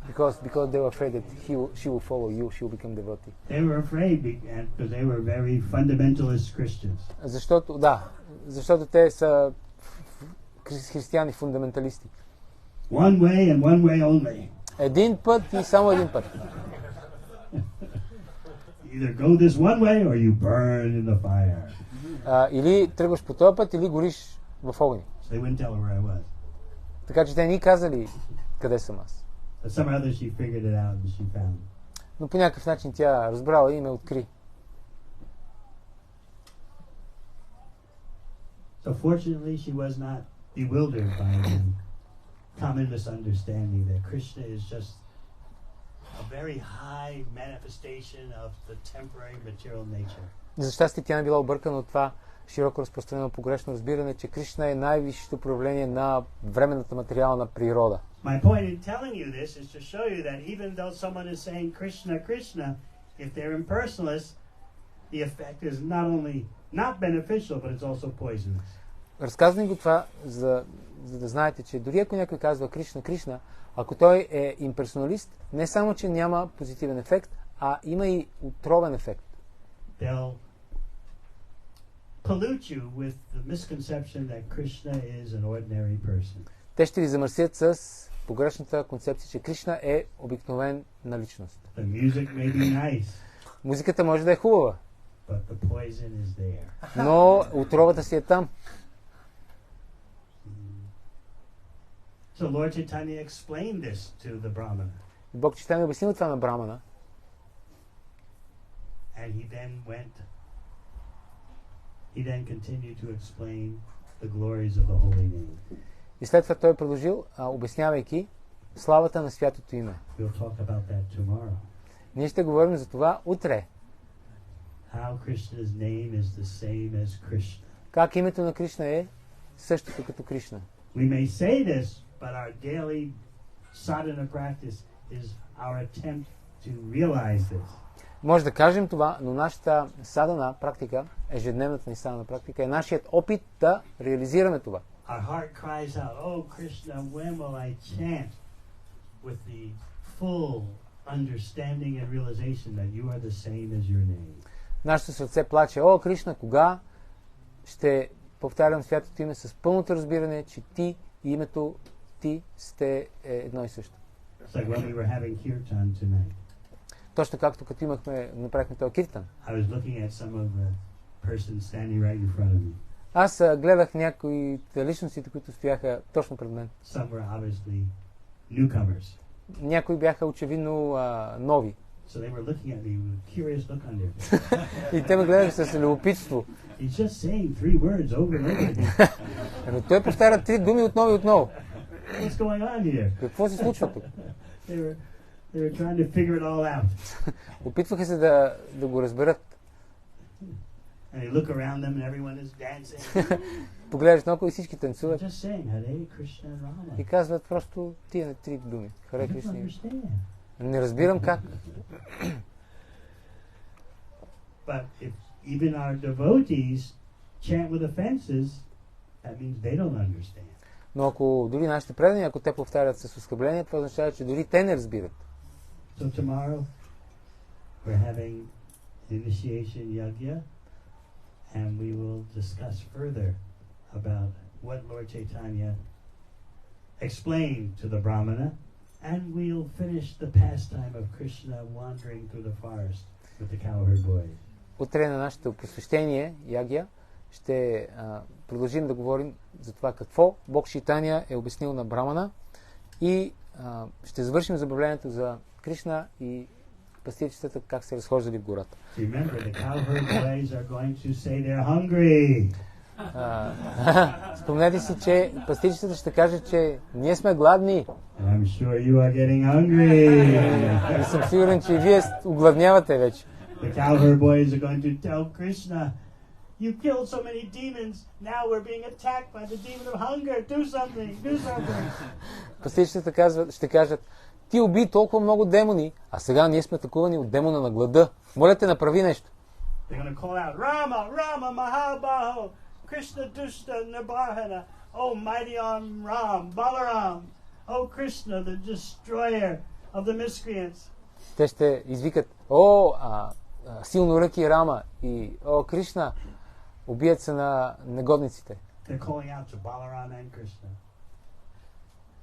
Because they were afraid that she will follow you, she will become devotee.
They were afraid because they were very fundamentalist Christians.
Защото те са християни фундаменталисти.
One way and one way only.
Един път и само един път.
Either go this one way or you burn in the fire.
Или тръгваш по този път, или гориш в огъня.
So they wouldn't tell her where I was.
Така че те ни казали къде съм аз.
But somehow she figured it out and she found.
Но по някакъв начин тя разбрала и ме откри.
So fortunately she was not bewildered by the common misunderstanding that Krishna is just a very high manifestation of the temporary material nature.
За щастие тя не била объркана от това широко разпространено погрешно разбиране, че Кришна е най-висшето проявление на временната материална природа.
My point in telling you this is to show you that even though someone is saying Krishna, Krishna, if they're impersonalists, the effect is not only not beneficial, but it's also poisonous.
Разказвам го това, за да знаете, че дори ако някой казва Кришна, Кришна, ако той е имперсоналист, не само, че няма позитивен ефект, а има и отровен ефект.
They'll pollute you with the misconception that Krishna is an ordinary person.
Те ще ви замърсят с погрешната концепция, че Кришна е обикновена личност.
The music may be nice.
Музиката може да е хубава,
but the poison is there.
Но отровата си е там.
So Lord Chaitanya explained this to the Brahmana.
Бог Чайтания обяснил това на Брамана.
And he then continued to explain the glories of the holy name.
И след това той продължил, обяснявайки славата на святото име.
We'll talk about that tomorrow.
Ние ще говорим за това утре.
How Krishna's name is the same as Krishna.
Как името на Кришна е същото като Кришна.
We may say this, but our daily sadhana practice is our attempt to realize this.
Може да кажем това, но нашата садана практика, ежедневната ни садана практика е нашият опит да реализираме това.
Our heart cries out, "Oh Krishna, when will I chant with the full understanding and realization that you are the same as your name?"
Нашето сърце плаче, о Кришна, кога ще повтарям святото име с пълното разбиране, че ти и името ти сте едно и също.
It's like when we were having kirtan tonight.
Точно както като направихме този киртан.
I was looking at some of the persons standing right in front of me.
Аз гледах някои личностите, които стояха точно пред мен.
Some were obviously newcomers.
Някои бяха очевидно нови.
So they were looking at me with a curious look on their face.
И те ме гледаха с любопитство.
He's just saying 3 words over and over again.
Но той повтаря 3 думи отново и отново.
What's going on here?
Какво се случва тук?
They were trying to figure it all out.
Опитваха се да го разберат.
And they look around them and everyone is dancing.
Погледаш наоколо и всички танцуват.
Just saying Hare Krishna Rama.
И казват просто тия 3 думи. Харе
I don't
Кришна.
understand.
Не разбирам как.
But if even our devotees chant with offenses, that means they don't understand.
Но ако дори нашите предани, ако те повтарят с оскърбление, това означава, че дори те не разбират.
So tomorrow we're having initiation yagya, and we will discuss further about what Lord Chaitanya explained to the Brahmana, and we'll finish the pastime of Krishna wandering through the forest with the cowherd boys.
Утре на нашето посвещение, Ягия, ще продължим да говорим за това какво Бог Чайтания е обяснил на Брамана и ще завършим забавлението за Кришна и пастирчетата как се разхождали в гората.
Remember, the cowherd boys are going to say they're hungry.
Спомнете си, че пастирчетата ще кажат, че ние сме гладни.
And I'm sure you are getting hungry.
И съм сигурен, че и вие оглавнявате вече.
The cowherd boys are going to tell Krishna, you killed so many demons, now we're being attacked by the demon of hunger. Do something, do something.
Пастирчетата ще кажат, ти уби толкова много демони, а сега ние сме атакувани от демона на глада. Моля те, направи нещо.
They're going to call out, Rama, Rama, Mahabaho, Krishna Dushta Nabahana, oh mighty arm Ram, Balaram, oh Krishna, the destroyer of the miscreants.
Те ще извикат, силно ръки Рама и о, Кришна, убиеца на негодниците.
They're calling out to Balaram and Krishna.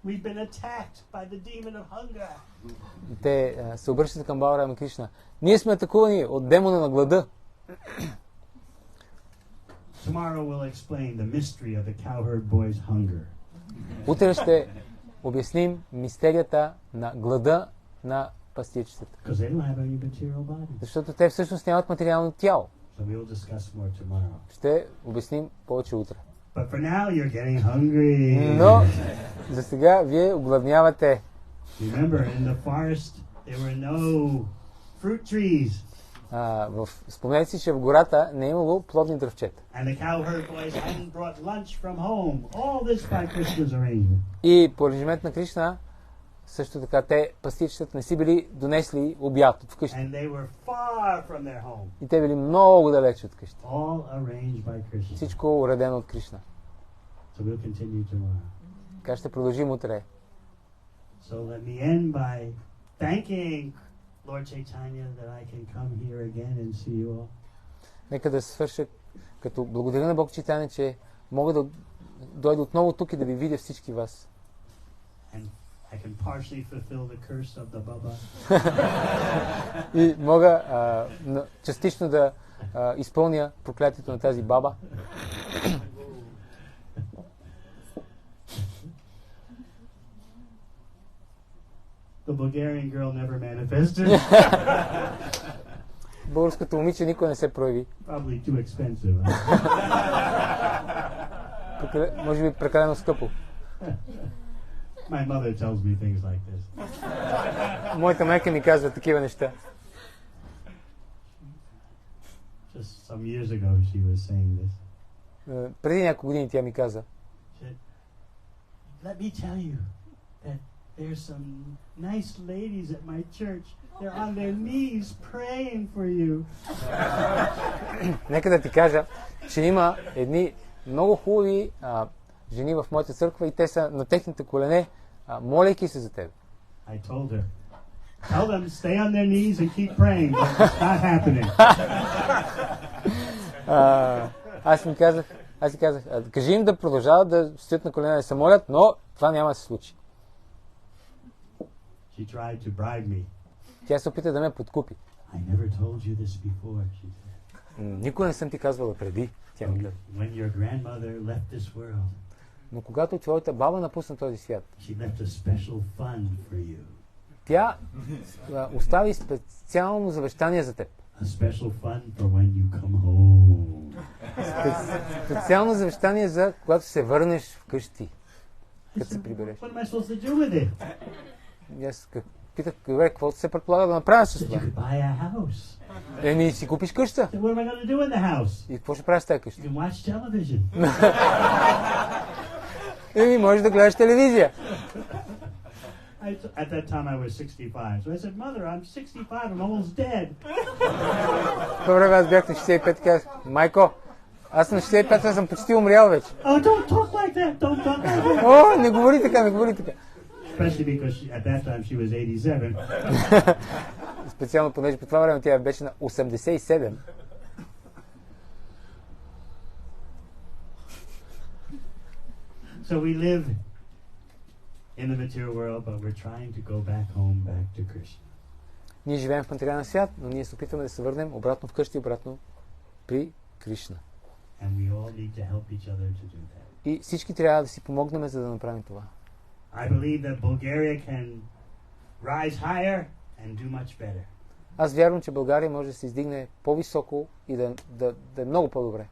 We've been attacked by the demon of hunger.
Те се обръщат към Баларам и Кришна. Ние сме атакувани от демона на глада.
Tomorrow we'll explain the mystery of the cowherd boys' hunger.
Утре ще обясним мистерията на глада на пастирчетата.
Because they don't have any material body.
Защото те всъщност нямат материално тяло.
So we'll discuss more tomorrow.
Ще обясним повече утре.
But for now you're getting hungry.
Но за сега вие оглавнявате.
Remember, in the forest there were no fruit trees.
Спомнете си, че в гората не е имало плодни дръвчета.
And the cowherd boys hadn't brought lunch from home. All this by Krishna's arrangement.
И по режимент на Кришна, също така те, пастирчетата, не си били донесли обяд от вкъщи.
And they were far from their home.
И те били много далеч от къщи.
All arranged by Krishna.
Всичко уредено от Кришна.
So we'll continue tomorrow.
Така ще продължим утре.
So let me end by thanking Lord Chaitanya that I can come here again and see you all.
Нека да свърша като благодаря на Бог Чайтания, че мога да дойда отново тук и да ви видя всички вас.
And I can partially fulfill the curse of the Baba.
И мога частично да изпълня проклятието на тази баба.
The Bulgarian girl never manifested.
Българското момиче никой не се прояви.
Probably too expensive. Huh?
Може би прекалено скъпо.
My mother tells me things like this.
Моята майка ми казва такива неща.
Just some years ago she was saying this.
Преди няколко години тя ми каза.
Let me tell you that there's some nice ladies at my church. They're on their knees praying for you.
Нека да ти кажа, че има едни много хубави жени в моята църква и те са на техните колене, молейки се за теб.
I told her, tell them stay on their knees and keep praying. But it's not happening.
Аз им казах, кажи им да продължават да стоят на колене да се молят, но това няма да се случи.
She tried to bribe me.
Тя се опита да ме подкупи.
I never told you this before, she said.
Никога не съм ти казвала преди, тя ми каза.
When your grandmother left this world,
но когато твоята баба напусна този свят,
she left a special fund for you.
Тя остави специално завещание за теб.
A special fund for when you come home.
Специално завещание за когато се върнеш вкъщи, като се прибереш.
What am I supposed to do with it?
И аз питах, какво се предполага да направя с това?
You could buy a house.
Еми, си купиш къща.
So what am I going to do in the house?
И какво ще правиш с тази къща?
You can watch television.
Еми, можеш да гледаш телевизия.
At that time I was 65. So I said, Mother, I'm 65. I'm almost dead.
Това време аз бях на 65 и казах, майко, Аз на 65 съм почти умрял вече.
Oh, don't talk like that. Don't talk like that.
О, не говори така, не говори така.
Especially because at that time she was 87.
Специално, понеже по това време тя беше на 87.
So we live in the material world, but we're trying to go back home, back to Krishna.
Ние живеем в материален свят, но ние се опитваме да се върнем обратно вкъщи, обратно при Кришна.
And we all need to help each other to do that.
И всички трябва да си помогнем, за да направим това.
I believe that Bulgaria can rise higher and do much better.
Аз вярвам, че България може да се издигне по-високо и да е много по-добре.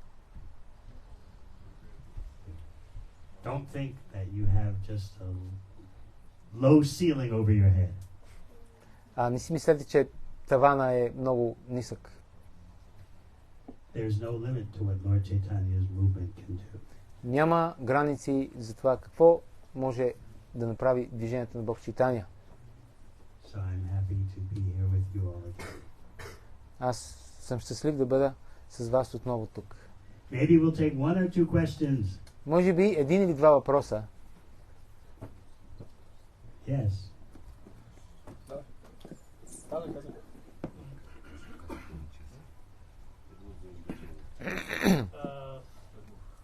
Don't think that you have just a low ceiling over your head.
Не си мислете, че тавана е много нисък.
There's no limit to what Lord Chaitanya's movement can do.
Няма граници за това какво може да направи движението на Бог Чайтания.
So I'm happy to be here with you all again.
Аз съм щастлив да бъда с вас отново тук.
Maybe we'll take one or two questions.
Може би един или два въпроса.
Yes.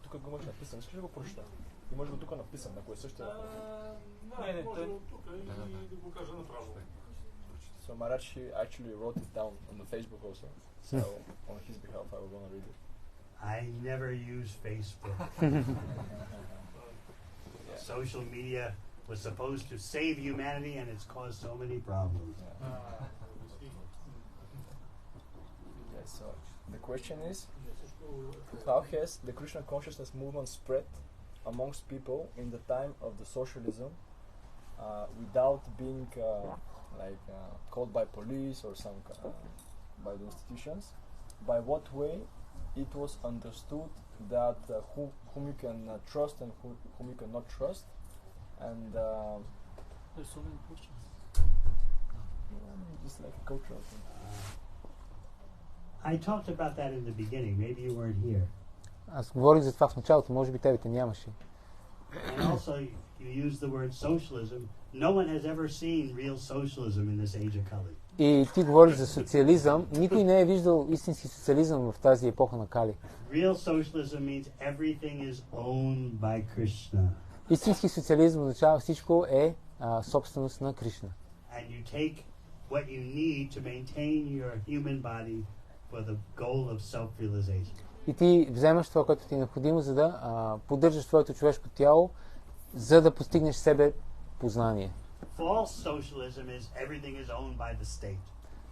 Тук го имаш написан. Искаш ли го прочета? Имаш го тук написан, ако е същия въпрос.
Не, той тук и да го кажа направо.
So Maharaj actually wrote it down on the Facebook also. So on his behalf I will gonna read it.
I never use Facebook. Social media was supposed to save humanity and it's caused so many problems.
Yes, so the question is, how has the Krishna consciousness movement spread amongst people in the time of the socialism without being called by police or by the institutions? By what way it was understood that whom you can trust and whom you cannot trust? And
There's so many questions.
Just like a cultural thing.
I talked about that in the beginning. Maybe you weren't here.
Аз говорих за това в началото, може би тебе нямаше.
And also, you used the word socialism. No one has ever seen real socialism in this age of Kali.
И ти говориш за социализъм. Никой не е виждал истински социализъм в тази епоха на Кали.
Real socialism means everything is owned by Krishna.
Истински социализъм означава всичко е собственост на Кришна.
And you take what you need to maintain your human body for the goal of self-realization.
И ти вземаш това, което ти е необходимо, за да поддържаш твоето човешко тяло, за да постигнеш себе познание.
False socialism is everything is owned by the state.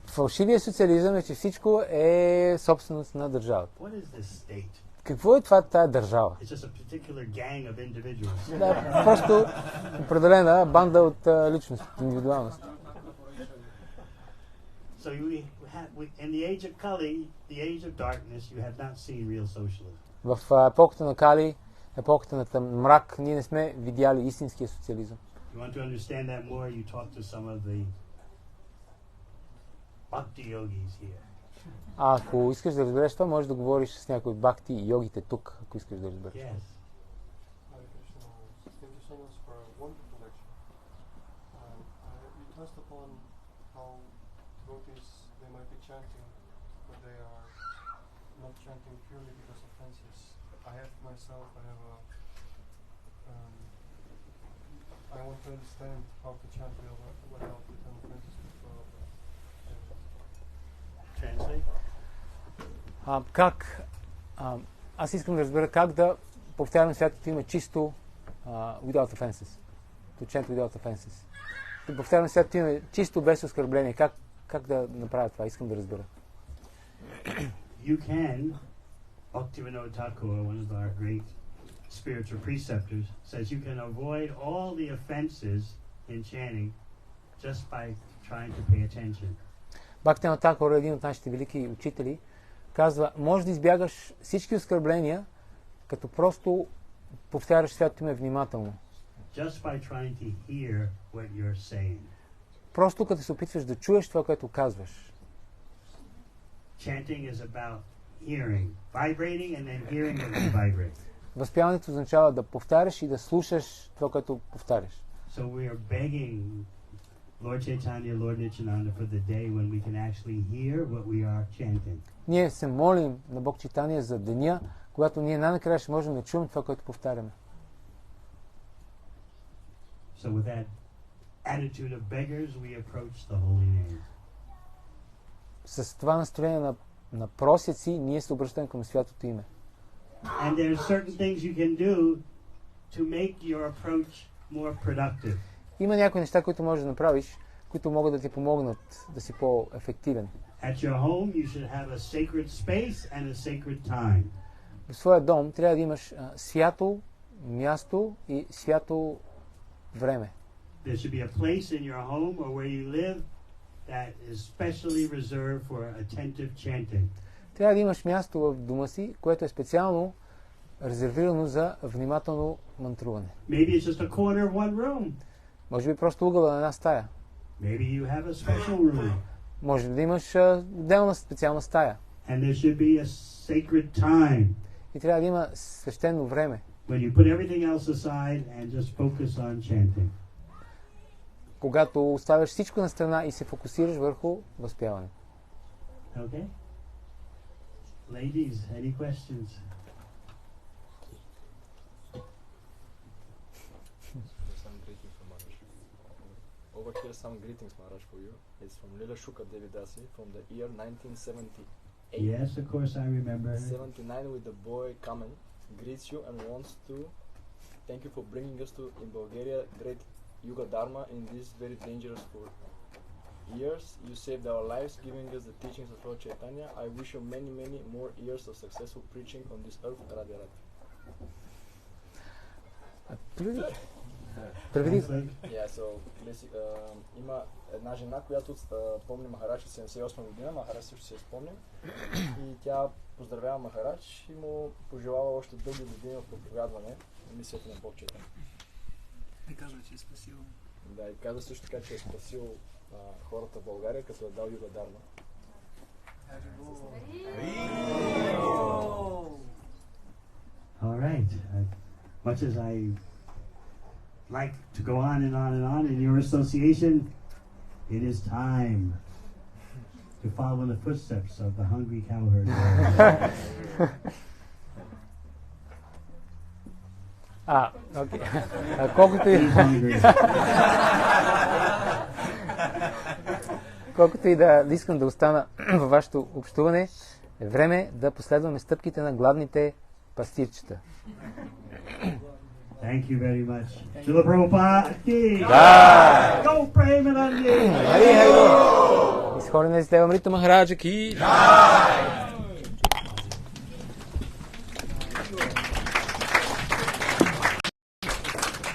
Фалшивият социализъм е, че всичко е собственост на държавата.
What is this state?
Какво е това тая държава?
It's just a particular gang of individuals.
Да, просто определена банда от личности, индивидуалност.
So in the age of Kali, the age of darkness, you have not seen real socialism.
В епохата на Кали, епохата на мрак, ние не сме видяли истинския социализъм.
You want to understand that more, you talk to some of the bhakti yogis here.
Ако искаш да разбереш това, можеш да говориш с някой от бхакти и йогите тук, ако искаш да разбереш.
Yes.
Hare Krishna. Thank you so much for a wonderful lecture. You touched upon how devotees, they might be chanting, but they are not chanting purely because of offenses. I want to understand how to chant without becoming offenses to the world.
Translate.
Аз искам да разбера как да повтарям святото име чисто without offenses. To chant without offenses. Да повтарям святото име чисто без оскърбление. Как да направя това? Искам да разбера.
You can, Bhaktivinoda Thakur, one of our great spiritual preceptors, says you can avoid all the offenses in chanting just by trying to pay attention.
Бхактивинода Тхакур, един от нашите велики учители, казва, може да избягаш всички оскърбления, като просто повтаряш святото име внимателно.
Just by trying to hear what you're saying.
Просто като се опитваш да чуеш това, което казваш.
Chanting is about hearing. Vibrating and then hearing and then vibrate.
Възпяването означава да повтаряш и да слушаш това, което повтаряш.
So we are begging Lord Chaitanya, Lord Nityananda for the day when we can actually hear what we are chanting.
Ние се молим на Бог Чайтания за деня, когато ние най-накрая ще можем да чуем това, което повтаряме.
So with that attitude of beggars, we approach the holy name.
С това настроение на просеци, ние се обръщаме към святото име.
And there are certain things you can do to make your approach more productive.
Има някои неща, които можеш да направиш, които могат да ти помогнат да си по-ефективен.
At your home, you should have a sacred space and a sacred time.
В своя дом трябва да имаш свято място и свято време.
There should be a place in your home or where you live that is specially reserved for attentive chanting.
Трябва да имаш място в дома си, което е специално резервирано за внимателно мантруване.
Maybe it's just a corner of one room.
Може би просто ъгъла на една стая.
Maybe you have a special room.
Може да имаш отделна специална стая.
And there should be a sacred time.
И трябва да има свещено време.
When you put everything else aside and just focus on chanting.
Когато оставяш всичко на страна и се фокусираш върху възпяване.
Okay? Ladies, any questions?
Some greetings from Maharaj. Over here, some greetings, Maharaj, for you. It's from Lila Shuka Devidasi from the year 1978.
Yes, of course I remember.
79 with the boy Kamen greets you and wants to thank you for bringing us to in Bulgaria great Yuga Dharma in this very dangerous for years. You saved our lives, giving us the teachings of Lord Chaitanya. I wish you many, many more years of successful preaching on this earth. Radha Radha. Yeah, so има една жена, която помни Махарадж от 78 година, Махарадж също се спомня, и тя поздравява Махарадж и му пожелава още дълги години в проповядване на мисията на Бог Чайтания.
И казва, че е спасил.
Да, и казва също така, че е спасил хората в България, като е дал Юга Дарма.
All right. Much as I like to go on and on and on in your association, it is time to follow in the footsteps of the hungry cowherd.
Окей. Колкото и да искам да остана във вашето общуване, е време да последваме стъпките на гладните пастирчета.
Thank you very much. Srila Prabhupada ki
Jai.
Go Premanandi.
Hare Hare. Is Holiness Devamriта Maharaja ki Jai.